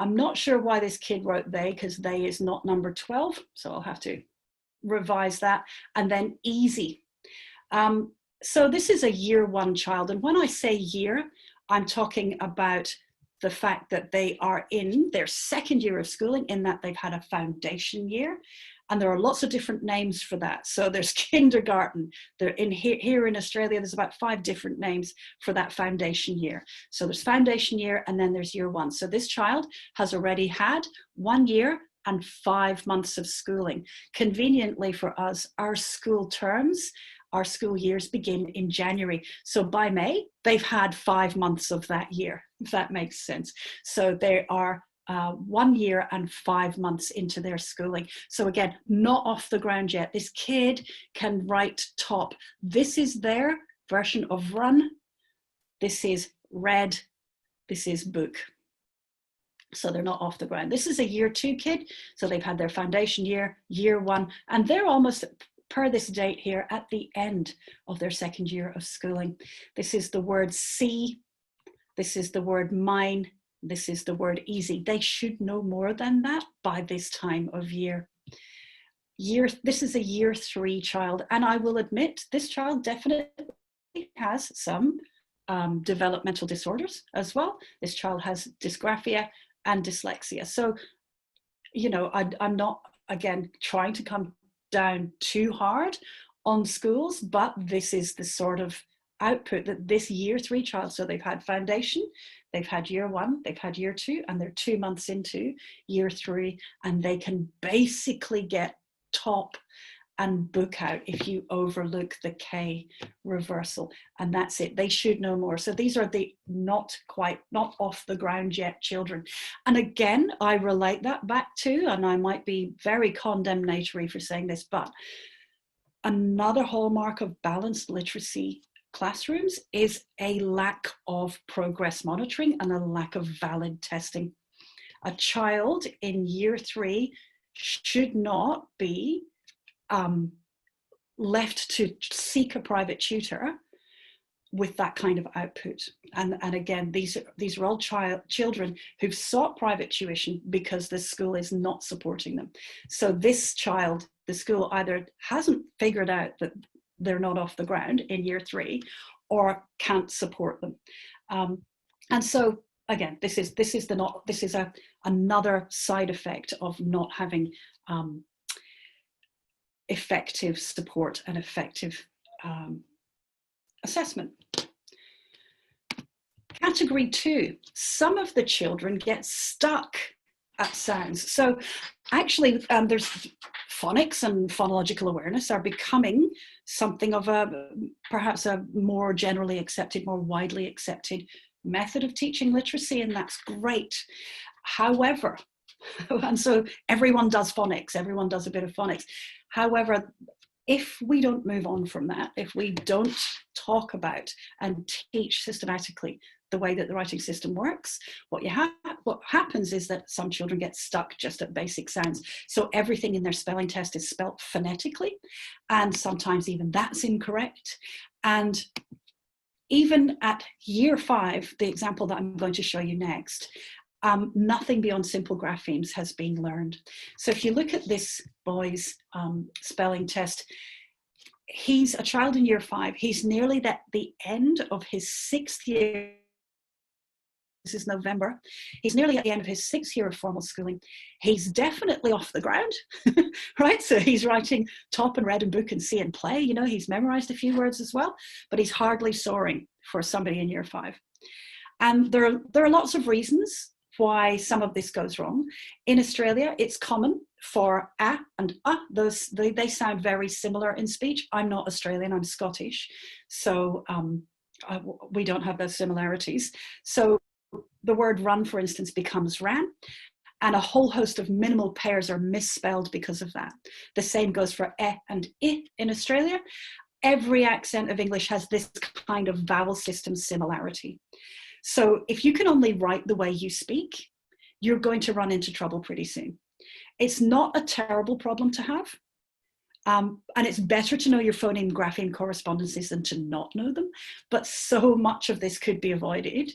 Speaker 2: I'm not sure why this kid wrote they, because they is not number 12. So I'll have to revise that. And then easy. So this is a year 1 child. And when I say year, I'm talking about the fact that they are in their 2nd year of schooling, in that they've had a foundation year. And there are lots of different names for that. So there's kindergarten. Here in Australia, there's about 5 different names for that foundation year. So there's foundation year, and then there's year 1. So this child has already had 1 year and 5 months of schooling. Conveniently for us, our school terms, our school years begin in January. So by May, they've had 5 months of that year, if that makes sense. So they are 1 year and 5 months into their schooling. So again, not off the ground yet. This kid can write top. This is their version of run. This is read. This is book. So they're not off the ground. This is a year 2 kid. So they've had their foundation year, year 1, and they're almost, per this date here, at the end of their 2nd year of schooling. This is the word see. This is the word mine. This is the word easy. They should know more than that by this time of year. This is a year 3 child. And I will admit, this child definitely has some developmental disorders as well. This child has dysgraphia and dyslexia. So, you know, I'm not, again, trying to come down too hard on schools, but this is the sort of output that this year 3 child, so they've had foundation, they've had year 1, they've had year 2, and they're 2 months into year 3, and they can basically get top and book out if you overlook the K reversal, and that's it. They should know more. So these are the not off the ground yet children. And again, I relate that back to, and I might be very condemnatory for saying this, but another hallmark of balanced literacy classrooms is a lack of progress monitoring and a lack of valid testing. A child in year 3 should not be left to seek a private tutor with that kind of output. And again, these are all children who've sought private tuition because the school is not supporting them. So this child, the school either hasn't figured out that they're not off the ground in year 3 or can't support them. And so again, this is another side effect of not having effective support and effective assessment. Category 2, some of the children get stuck at sounds. So actually, there's phonics and phonological awareness are becoming something of perhaps a more generally accepted, more widely accepted method of teaching literacy, and that's great. However, and so everyone does phonics, everyone does a bit of phonics. However, if we don't move on from that, if we don't talk about and teach systematically the way that the writing system works, what happens is that some children get stuck just at basic sounds. So everything in their spelling test is spelt phonetically, and sometimes even that's incorrect. And even at year 5, the example that I'm going to show you next, nothing beyond simple graphemes has been learned. So if you look at this boy's spelling test, he's a child in year 5. He's nearly at the end of his 6th year. This is November. He's nearly at the end of his 6th year of formal schooling. He's definitely off the ground, right? So he's writing top and read and book and see and play. You know, he's memorized a few words as well, but he's hardly soaring for somebody in year 5. And there are lots of reasons why some of this goes wrong. In Australia, it's common for a and they sound very similar in speech. I'm not Australian, I'm Scottish. So we don't have those similarities. So the word run, for instance, becomes ran, and a whole host of minimal pairs are misspelled because of that. The same goes for e and I in Australia. Every accent of English has this kind of vowel system similarity. So if you can only write the way you speak, you're going to run into trouble pretty soon. It's not a terrible problem to have. And it's better to know your phoneme grapheme correspondences than to not know them. But so much of this could be avoided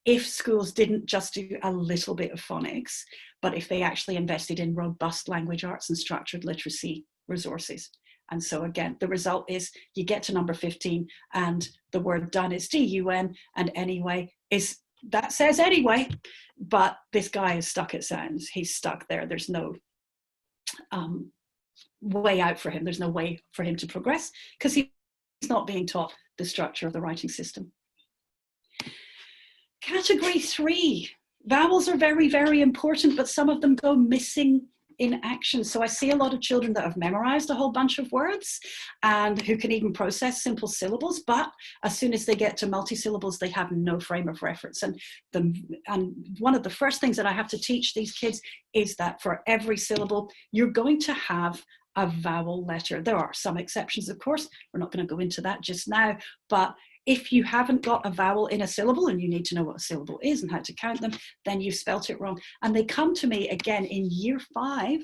Speaker 2: if schools didn't just do a little bit of phonics, but if they actually invested in robust language arts and structured literacy resources. And so again, the result is you get to number 15 and the word done is D-U-N, and anyway that says anyway, but this guy is stuck at sounds. He's stuck there. There's no way out for him. There's no way for him to progress because he's not being taught the structure of the writing system. Category 3, vowels are very, very important, but some of them go missing in action. So I see a lot of children that have memorized a whole bunch of words and who can even process simple syllables, but as soon as they get to multi-syllables, they have no frame of reference. And one of the first things that I have to teach these kids is that for every syllable, you're going to have a vowel letter. There are some exceptions, of course. We're not going to go into that just now, but if you haven't got a vowel in a syllable and you need to know what a syllable is and how to count them, then you've spelt it wrong. And they come to me again in year 5,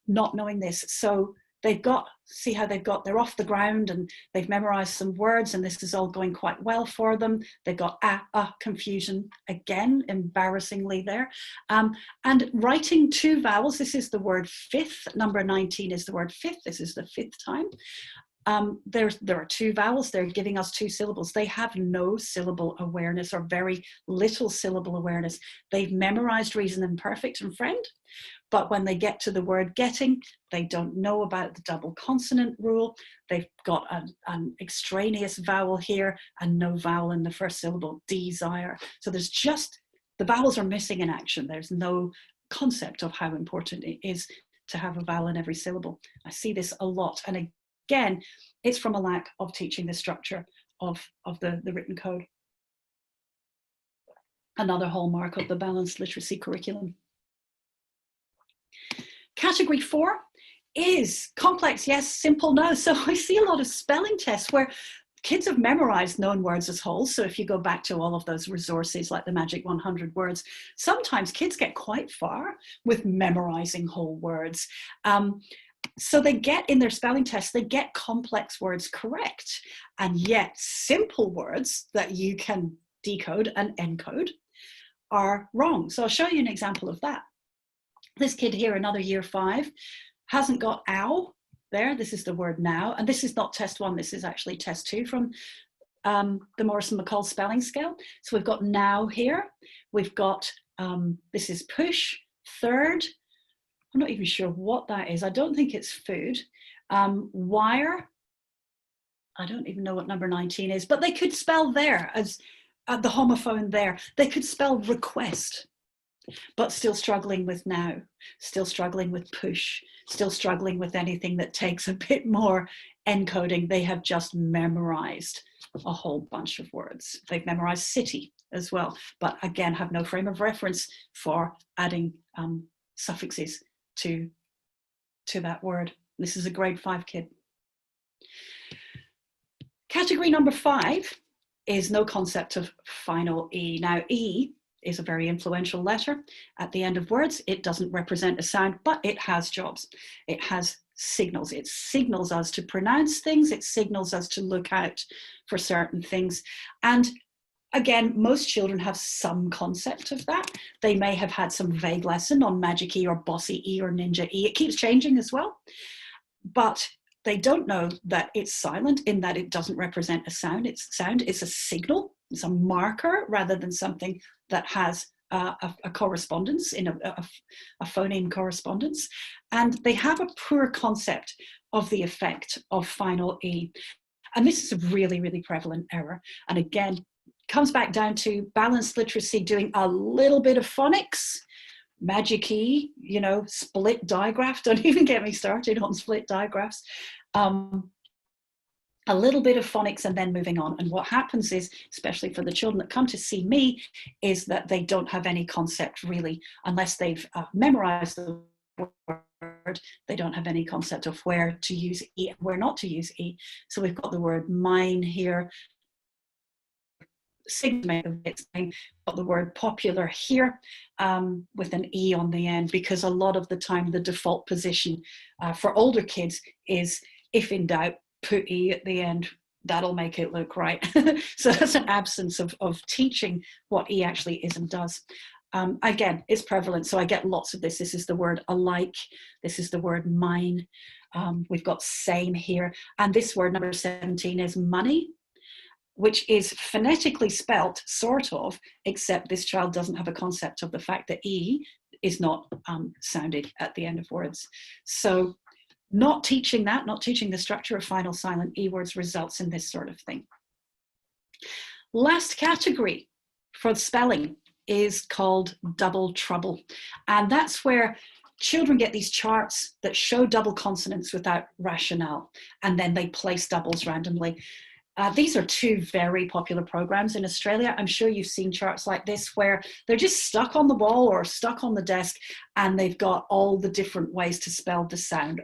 Speaker 2: not knowing this. So they're off the ground and they've memorized some words and this is all going quite well for them. They've got confusion again, embarrassingly there. And writing 2 vowels, this is the word fifth, number 19 is the word fifth, this is the 5th time. There are 2 vowels, they're giving us 2 syllables. They have no syllable awareness or very little syllable awareness. They've memorized reason and perfect and friend, but when they get to the word getting, they don't know about the double consonant rule. They've got an extraneous vowel here and no vowel in the first syllable, desire. So there's just, the vowels are missing in action. There's no concept of how important it is to have a vowel in every syllable. I see this a lot. And again, it's from a lack of teaching the structure of the written code. Another hallmark of the balanced literacy curriculum. Category 4 is complex, yes, simple, no. So I see a lot of spelling tests where kids have memorized known words as wholes. So if you go back to all of those resources like the Magic 100 Words, sometimes kids get quite far with memorizing whole words. So they get in their spelling tests, they get complex words correct, and yet simple words that you can decode and encode are wrong. So I'll show you an example of that. This kid here, another year 5, hasn't got ow there. This is the word now, and this is not test 1, this is actually test 2 from the Morrison Mccull spelling scale. So we've got now here, we've got, this is push, third, I'm not even sure what that is. I don't think it's food. Wire, I don't even know what number 19 is, but they could spell there as the homophone there. They could spell request, but still struggling with now, still struggling with push, still struggling with anything that takes a bit more encoding. They have just memorized a whole bunch of words. They've memorized city as well, but again, have no frame of reference for adding suffixes to that word. This is a grade 5 kid. Category number 5 is no concept of final E. Now, E is a very influential letter at the end of words. It doesn't represent a sound, but it has jobs. It has signals. It signals us to pronounce things. It signals us to look out for certain things. And again, most children have some concept of that. They may have had some vague lesson on Magic E or Bossy E or Ninja E. It keeps changing as well. But they don't know that it's silent in that it doesn't represent a sound. It's a signal. It's a marker rather than something that has a correspondence in a phoneme correspondence. And they have a poor concept of the effect of final E. And this is a really, really prevalent error. And again, comes back down to balanced literacy doing a little bit of phonics, Magic E, you know, split digraph. Don't even get me started on split digraphs. A little bit of phonics and then moving on. And what happens is, especially for the children that come to see me, is that they don't have any concept really, unless they've memorized the word, they don't have any concept of where to use E and where not to use E. So we've got the word mine here, got the word popular here with an E on the end, because a lot of the time the default position for older kids is, if in doubt, put E at the end. That'll make it look right. So that's an absence of teaching what E actually is and does. Again, it's prevalent, so I get lots of this. This is the word alike. This is the word mine. We've got same here. And this word, number 17, is money, which is phonetically spelt, sort of, except this child doesn't have a concept of the fact that E is not sounded at the end of words. So not teaching that, not teaching the structure of final silent E words results in this sort of thing. Last category for spelling is called double trouble. And that's where children get these charts that show double consonants without rationale, and then they place doubles randomly. These are two very popular programs in Australia. I'm sure you've seen charts like this where they're just stuck on the wall or stuck on the desk, and they've got all the different ways to spell the sound.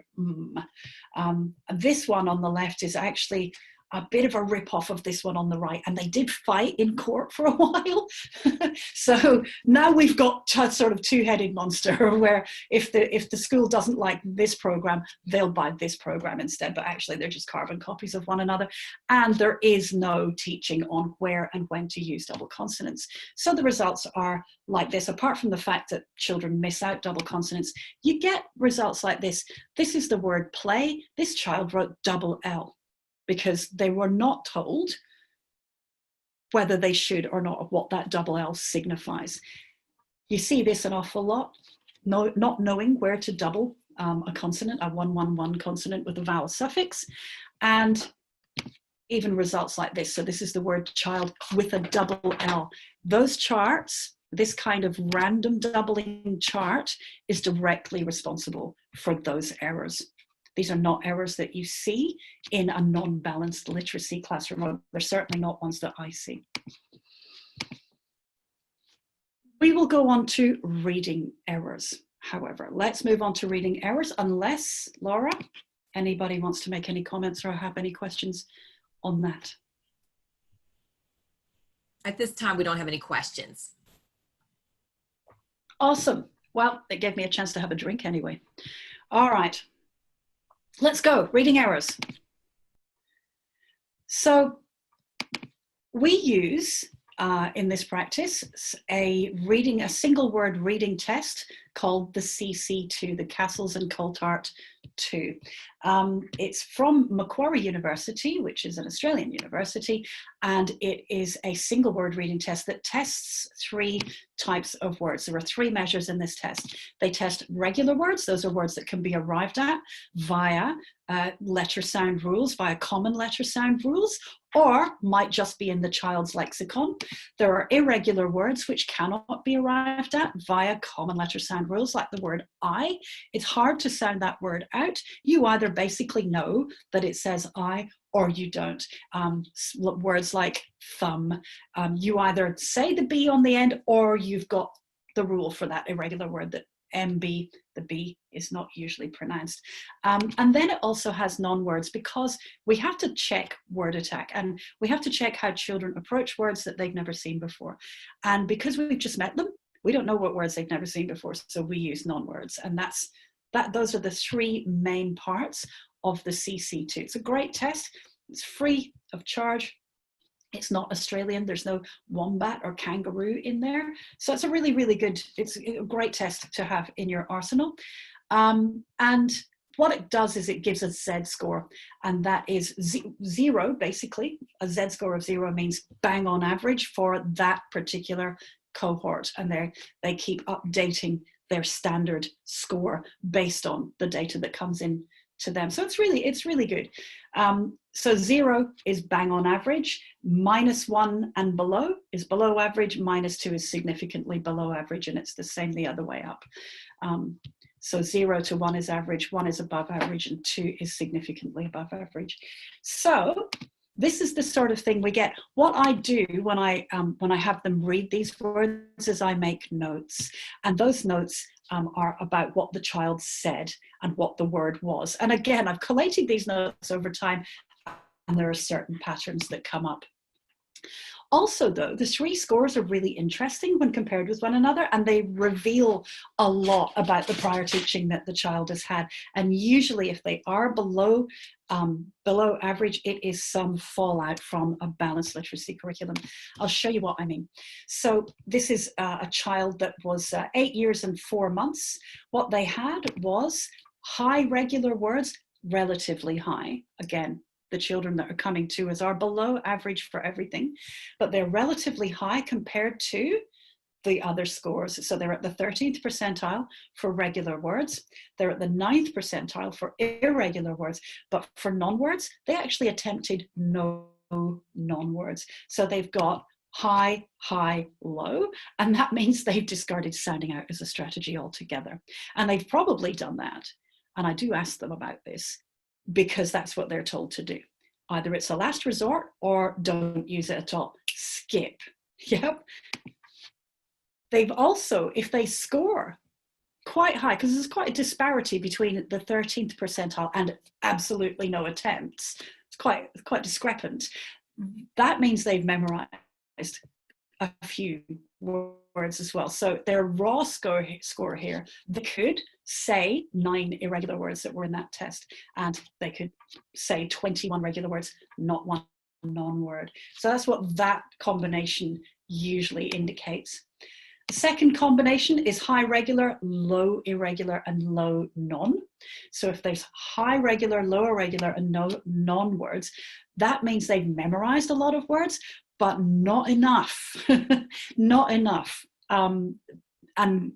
Speaker 2: This one on the left is actually a bit of a rip-off of this one on the right, and they did fight in court for a while. So now we've got a sort of two-headed monster where if the school doesn't like this program, they'll buy this program instead, but actually they're just carbon copies of one another. And there is no teaching on where and when to use double consonants. So the results are like this. Apart from the fact that children miss out double consonants, you get results like this. This is the word play. This child wrote double L, because they were not told whether they should or not, what that double L signifies. You see this an awful lot, not knowing where to double a consonant, a 111 consonant with a vowel suffix, and even results like this. So this is the word child with a double L. Those charts, this kind of random doubling chart, is directly responsible for those errors. These are not errors that you see in a non-balanced literacy classroom. They're certainly not ones that I see. We will go on to reading errors, however. Let's move on to reading errors, unless, Laura, anybody wants to make any comments or have any questions on that.
Speaker 1: At this time, we don't have any questions.
Speaker 2: Awesome. Well, it gave me a chance to have a drink anyway. All right. Let's go, reading errors. So we use, in this practice, a single word reading test called the CC2, the Castles and Coltart 2. It's from Macquarie University, which is an Australian university, and it is a single word reading test that tests 3 types of words. There are 3 measures in this test. They test regular words. Those are words that can be arrived at via letter sound rules, via common letter sound rules, or might just be in the child's lexicon. There are irregular words which cannot be arrived at via common letter sound rules, like the word I. It's hard to sound that word out. You either basically know that it says I or you don't. Words like thumb, you either say the B on the end or you've got the rule for that irregular word that MB, the B is not usually pronounced. And then it also has non-words, because we have to check word attack and we have to check how children approach words that they've never seen before. And because we've just met them, we don't know what words they've never seen before, so we use non-words. And those are the 3 main parts of the CC2. It's a great test. It's free of charge. It's not Australian. There's no wombat or kangaroo in there. So it's a really, really good, it's a great test to have in your arsenal. And what it does is it gives a Z score, and that is 0, basically. A Z score of 0 means bang on average for that particular cohort. And they keep updating their standard score based on the data that comes in to them. So it's really good. So 0 is bang on average, -1 and below is below average, -2 is significantly below average, and it's the same the other way up. So 0 to 1 is average, 1 is above average, and 2 is significantly above average. So this is the sort of thing we get. What I do when I have them read these words is I make notes, and those notes are about what the child said and what the word was. And again, I've collated these notes over time, and there are certain patterns that come up. Also, though, the 3 scores are really interesting when compared with one another, and they reveal a lot about the prior teaching that the child has had. And usually if they are below average, it is some fallout from a balanced literacy curriculum. I'll show you what I mean. So this is a child that was 8 years and 4 months. What they had was high regular words, relatively high. Again, the children that are coming to us are below average for everything, but they're relatively high compared to the other scores. So they're at the 13th percentile for regular words. They're at the 9th percentile for irregular words, but for non-words, they actually attempted no non-words. So they've got high, high, low, and that means they've discarded sounding out as a strategy altogether. And they've probably done that. And I do ask them about this, because that's what they're told to do. Either it's a last resort or don't use it at all. Skip. Yep. They've also, if they score quite high, because there's quite a disparity between the 13th percentile and absolutely no attempts. It's quite discrepant. That means they've memorized a few words as well. So their raw score here, they could say 9 irregular words that were in that test, and they could say 21 regular words, not 1 non-word. So that's what that combination usually indicates. The second combination is high regular, low irregular, and low non. So if there's high regular, low irregular, and no non-words, that means they've memorized a lot of words, but not enough, not enough. And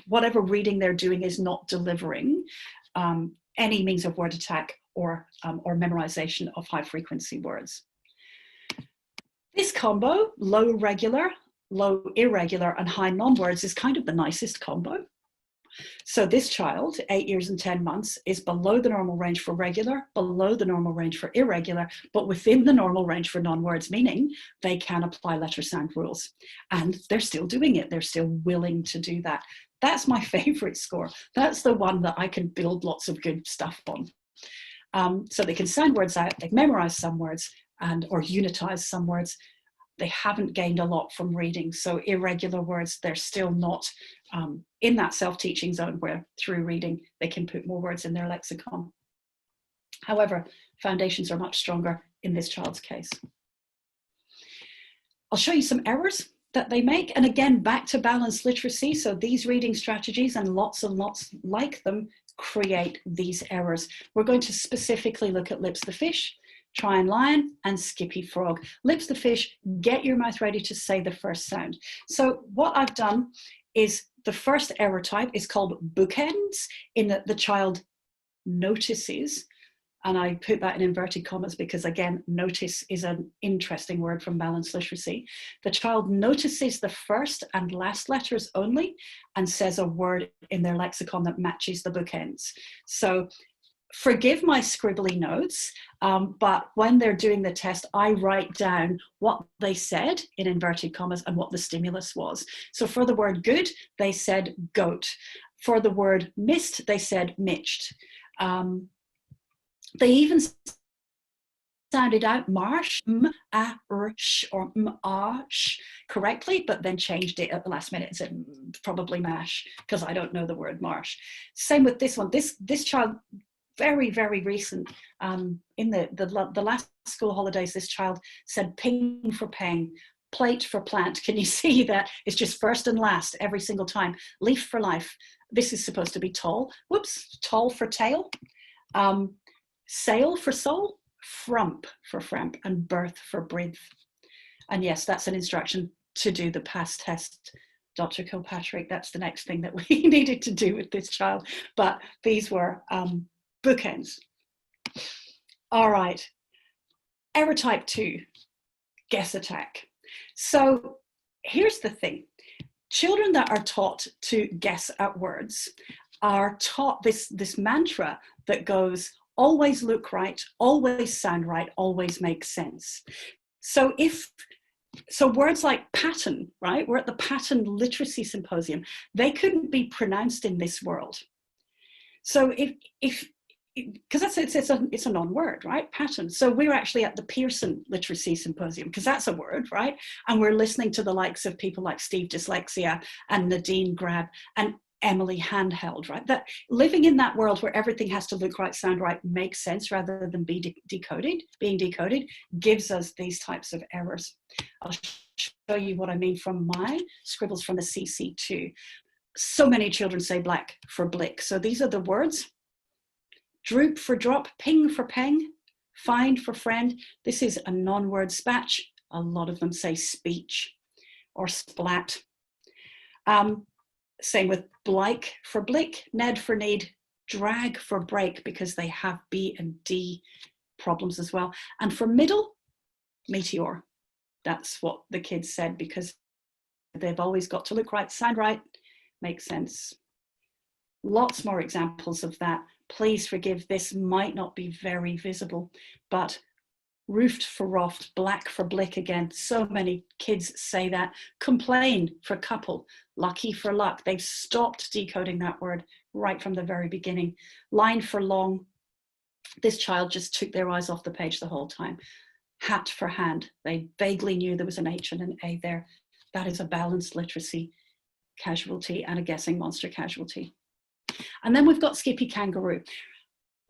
Speaker 2: whatever reading they're doing is not delivering any means of word attack or memorization of high frequency words. This combo, low regular, low irregular, and high non-words, is kind of the nicest combo. So this child, 8 years and 10 months, is below the normal range for regular, below the normal range for irregular, but within the normal range for non-words, meaning they can apply letter sound rules. And they're still doing it. They're still willing to do that. That's my favorite score. That's the one that I can build lots of good stuff on. So they can sound words out, they've memorized some words or unitized some words. They haven't gained a lot from reading. So irregular words, they're still not in that self-teaching zone where through reading, they can put more words in their lexicon. However, foundations are much stronger in this child's case. I'll show you some errors that they make. And again, back to balanced literacy. So these reading strategies and lots like them create these errors. We're going to specifically look at Lips the fish, Try and Lion, and Skippy Frog. Lips the fish, get your mouth ready to say the first sound. So what I've done is the first error type is called bookends, in that the child notices, and I put that in inverted commas because, again, notice is an interesting word from balanced literacy. The child notices the first and last letters only and says a word in their lexicon that matches the bookends. So forgive my scribbly notes, but when they're doing the test, I write down what they said in inverted commas and what the stimulus was. So for the word good, they said goat. For the word missed, they said mitched. They even sounded out marsh, m-a-r-sh, or m-a-sh correctly, but then changed it at the last minute and said probably mash, because I don't know the word marsh. Same with this one. This child, very, very recent, in the last school holidays, this child said ping for peng, plate for plant. Can you see that? It's just first and last every single time. Leaf for life. This is supposed to be tall. Whoops, tall for tail. Sail for soul, frump for framp, and birth for breathe. And yes, that's an instruction to do the past test, Dr. Kilpatrick. That's the next thing that we needed to do with this child. But these were bookends. All right, error type 2, guess attack. So here's the thing. Children that are taught to guess at words are taught this mantra that goes, always look right, always sound right, always make sense. So words like pattern, right? We're at the Pattern Literacy Symposium. They couldn't be pronounced in this world. So because it's a non-word, right? Pattern. So we're actually at the Pearson Literacy Symposium, because that's a word, right? And we're listening to the likes of people like Steve Dyslexia and Nadine Grab and Emily Handheld, right? That living in that world where everything has to look right, sound right, make sense rather than being decoded, gives us these types of errors. I'll show you what I mean from my scribbles from the CC2. So many children say black for blick. So these are the words. Droop for drop, ping for peng, find for friend. This is a non-word spatch. A lot of them say speech or splat. Same with blike for blick, ned for need, drag for break, because they have B and D problems as well. And for middle, meteor. That's what the kids said, because they've always got to look right, sound right, make sense. Lots more examples of that. Please forgive, this might not be very visible, but roofed for roft, black for blick again. So many kids say that. Complain for couple, lucky for luck. They've stopped decoding that word right from the very beginning. Line for long. This child just took their eyes off the page the whole time. Hat for hand. They vaguely knew there was an H and an A there. That is a balanced literacy casualty and a guessing monster casualty. And then we've got Skippy Kangaroo.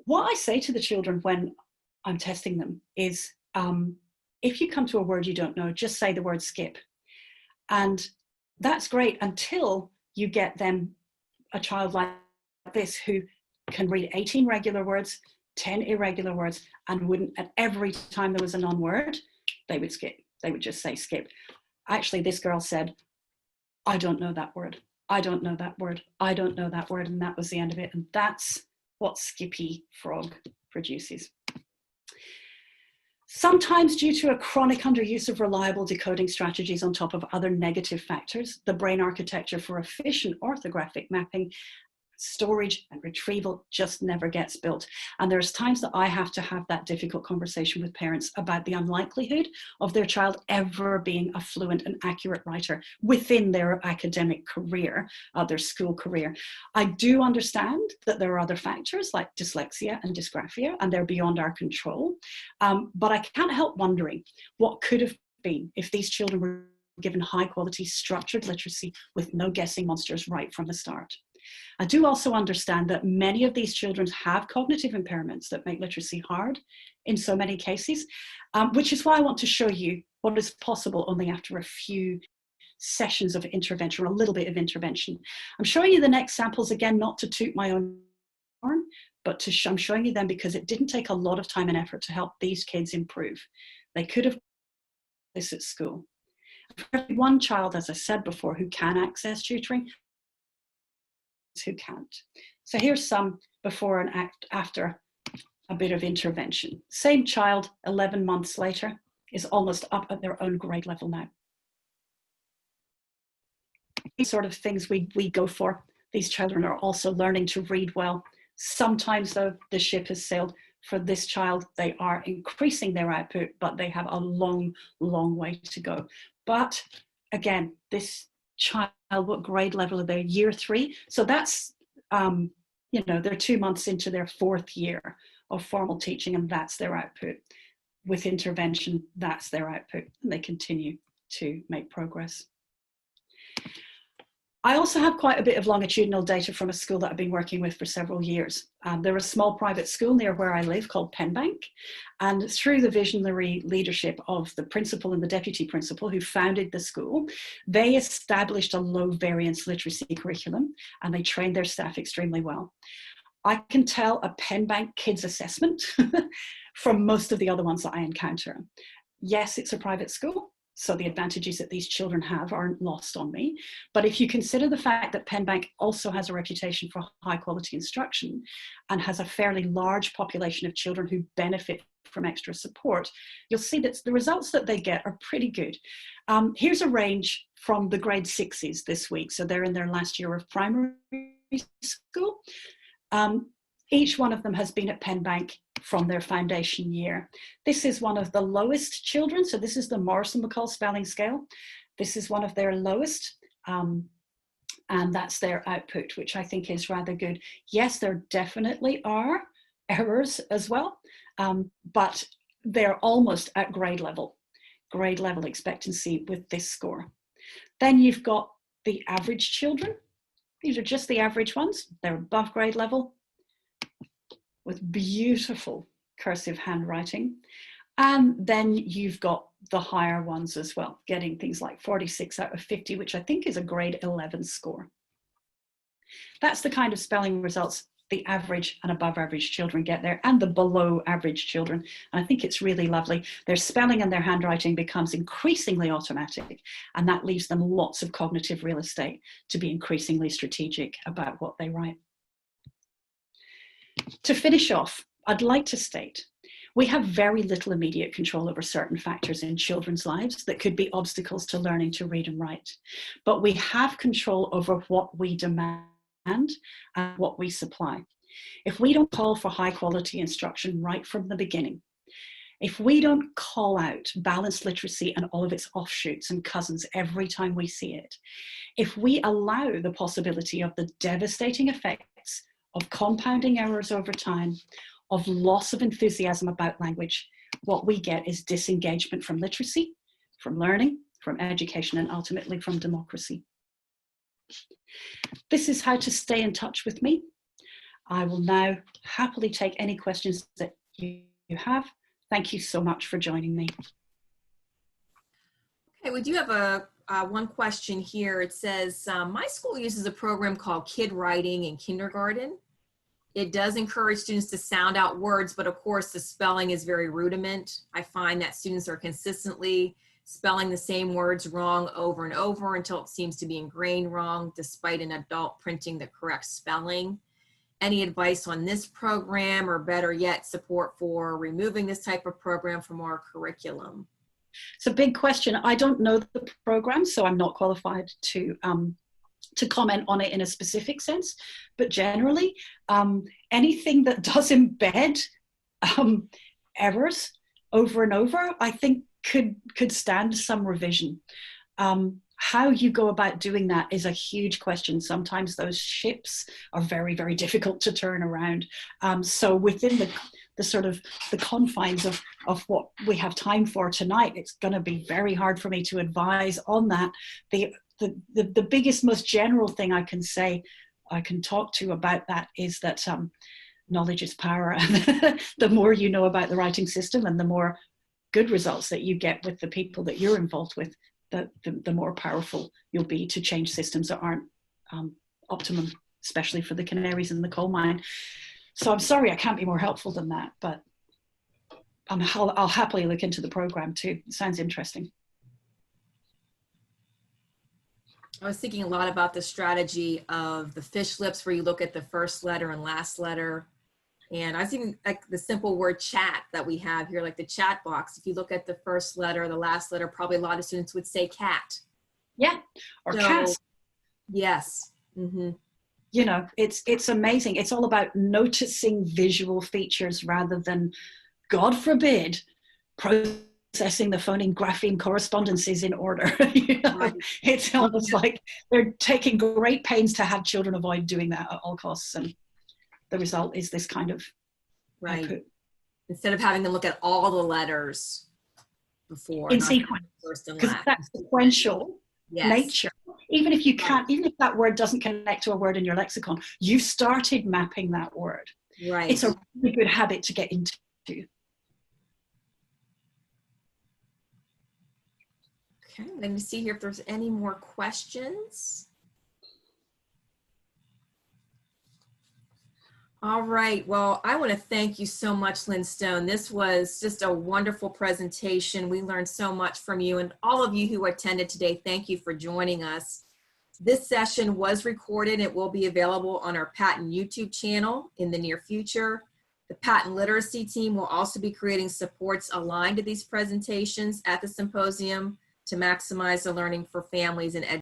Speaker 2: What I say to the children when I'm testing them is, if you come to a word you don't know, just say the word skip. And that's great until you get them, a child like this, who can read 18 regular words, 10 irregular words, and wouldn't, at every time there was a non-word, they would skip. They would just say skip. Actually, this girl said, I don't know that word. I don't know that word. I don't know that word. And that was the end of it. And that's what Skippy Frog produces. Sometimes due to a chronic underuse of reliable decoding strategies on top of other negative factors, the brain architecture for efficient orthographic mapping, storage and retrieval just never gets built. And there's times that I have to have that difficult conversation with parents about the unlikelihood of their child ever being a fluent and accurate writer within their academic career, their school career. I do understand that there are other factors like dyslexia and dysgraphia, and they're beyond our control. But I can't help wondering what could have been if these children were given high quality structured literacy with no guessing monsters right from the start. I do also understand that many of these children have cognitive impairments that make literacy hard in so many cases, which is why I want to show you what is possible only after a few sessions of intervention, or a little bit of intervention. I'm showing you the next samples again, not to toot my own horn, but I'm showing you them because it didn't take a lot of time and effort to help these kids improve. They could have this at school. For every one child, as I said before, who can access tutoring, who can't. So here's some before and after a bit of intervention. Same child, 11 months later, is almost up at their own grade level now. These sort of things we go for. These children are also learning to read well. Sometimes, though, the ship has sailed. For this child, they are increasing their output, but they have a long, long way to go. But again, this child, what grade level are they? Year 3. So that's, you know, they're 2 months into their 4th year of formal teaching, and that's their output. With intervention, that's their output, and they continue to make progress. I also have quite a bit of longitudinal data from a school that I've been working with for several years. They're a small private school near where I live called Penbank. And through the visionary leadership of the principal and the deputy principal who founded the school, they established a low variance literacy curriculum, and they trained their staff extremely well. I can tell a Penbank kids assessment from most of the other ones that I encounter. Yes, it's a private school, so the advantages that these children have aren't lost on me. But if you consider the fact that Penbank also has a reputation for high quality instruction and has a fairly large population of children who benefit from extra support, you'll see that the results that they get are pretty good. Here's a range from the grade 6s this week. So they're in their last year of primary school. Each one of them has been at Penbank from their foundation year. This is one of the lowest children. So this is the Morrison Mccull spelling scale. This is one of their lowest. And that's their output, which I think is rather good. Yes, there definitely are errors as well, but they're almost at grade level expectancy with this score. Then you've got the average children. These are just the average ones. They're above grade level with beautiful cursive handwriting. And then you've got the higher ones as well, getting things like 46 out of 50, which I think is a grade 11 score. That's the kind of spelling results the average and above average children get there, and the below average children. And I think it's really lovely. Their spelling and their handwriting becomes increasingly automatic, and that leaves them lots of cognitive real estate to be increasingly strategic about what they write. To finish off, I'd like to state, we have very little immediate control over certain factors in children's lives that could be obstacles to learning to read and write. But we have control over what we demand and what we supply. If we don't call for high quality instruction right from the beginning, if we don't call out balanced literacy and all of its offshoots and cousins every time we see it, if we allow the possibility of the devastating effects of compounding errors over time, of loss of enthusiasm about language, what we get is disengagement from literacy, from learning, from education, and ultimately from democracy. This is how to stay in touch with me. I will now happily take any questions that you have. Thank you so much for joining me.
Speaker 1: Okay, we do have one question here. It says, my school uses a program called Kid Writing in kindergarten. It does encourage students to sound out words, but of course the spelling is very rudiment. I find that students are consistently spelling the same words wrong over and over until it seems to be ingrained wrong, despite an adult printing the correct spelling. Any advice on this program, or better yet, support for removing this type of program from our curriculum?
Speaker 2: It's a big question. I don't know the program, so I'm not qualified to comment on it in a specific sense, but generally, anything that does embed errors over and over, I think could stand some revision. How you go about doing that is a huge question. Sometimes those ships are very, very difficult to turn around. So within the sort of the confines of what we have time for tonight, it's going to be very hard for me to advise on that. The biggest, most general thing I can say, I can talk to about that is that knowledge is power. The more you know about the writing system and the more good results that you get with the people that you're involved with, the more powerful you'll be to change systems that aren't optimum, especially for the canaries in the coal mine. So I'm sorry I can't be more helpful than that, but I'll happily look into the program too. It sounds interesting.
Speaker 1: I was thinking a lot about the strategy of the fish lips, where you look at the first letter and last letter. And I was thinking like the simple word chat that we have here, like the chat box. If you look at the first letter, the last letter, probably a lot of students would say cat.
Speaker 2: Yeah, or cats.
Speaker 1: Yes. Mm-hmm.
Speaker 2: You know, it's amazing. It's all about noticing visual features rather than, God forbid, processing the phoneme grapheme correspondences in order. You know,
Speaker 1: Right.
Speaker 2: it's almost like they're taking great pains to have children avoid doing that at all costs, and the result is this kind of
Speaker 1: Right.
Speaker 2: output.
Speaker 1: Instead of having them look at all the letters before.
Speaker 2: In sequence,
Speaker 1: first and
Speaker 2: because
Speaker 1: last.
Speaker 2: that's sequential nature. Even if you can't, even if that word doesn't connect to a word in your lexicon, you've started mapping that word.
Speaker 1: Right.
Speaker 2: It's a really good habit to get into.
Speaker 1: Okay, let me see here if there's any more questions. All right, well, I want to thank you so much, Lynn Stone. This was just a wonderful presentation. We learned so much from you, and all of you who attended today, thank you for joining us. This session was recorded. It will be available on our Patent YouTube channel in the near future. The Patent Literacy team will also be creating supports aligned to these presentations at the symposium to maximize the learning for families and educators.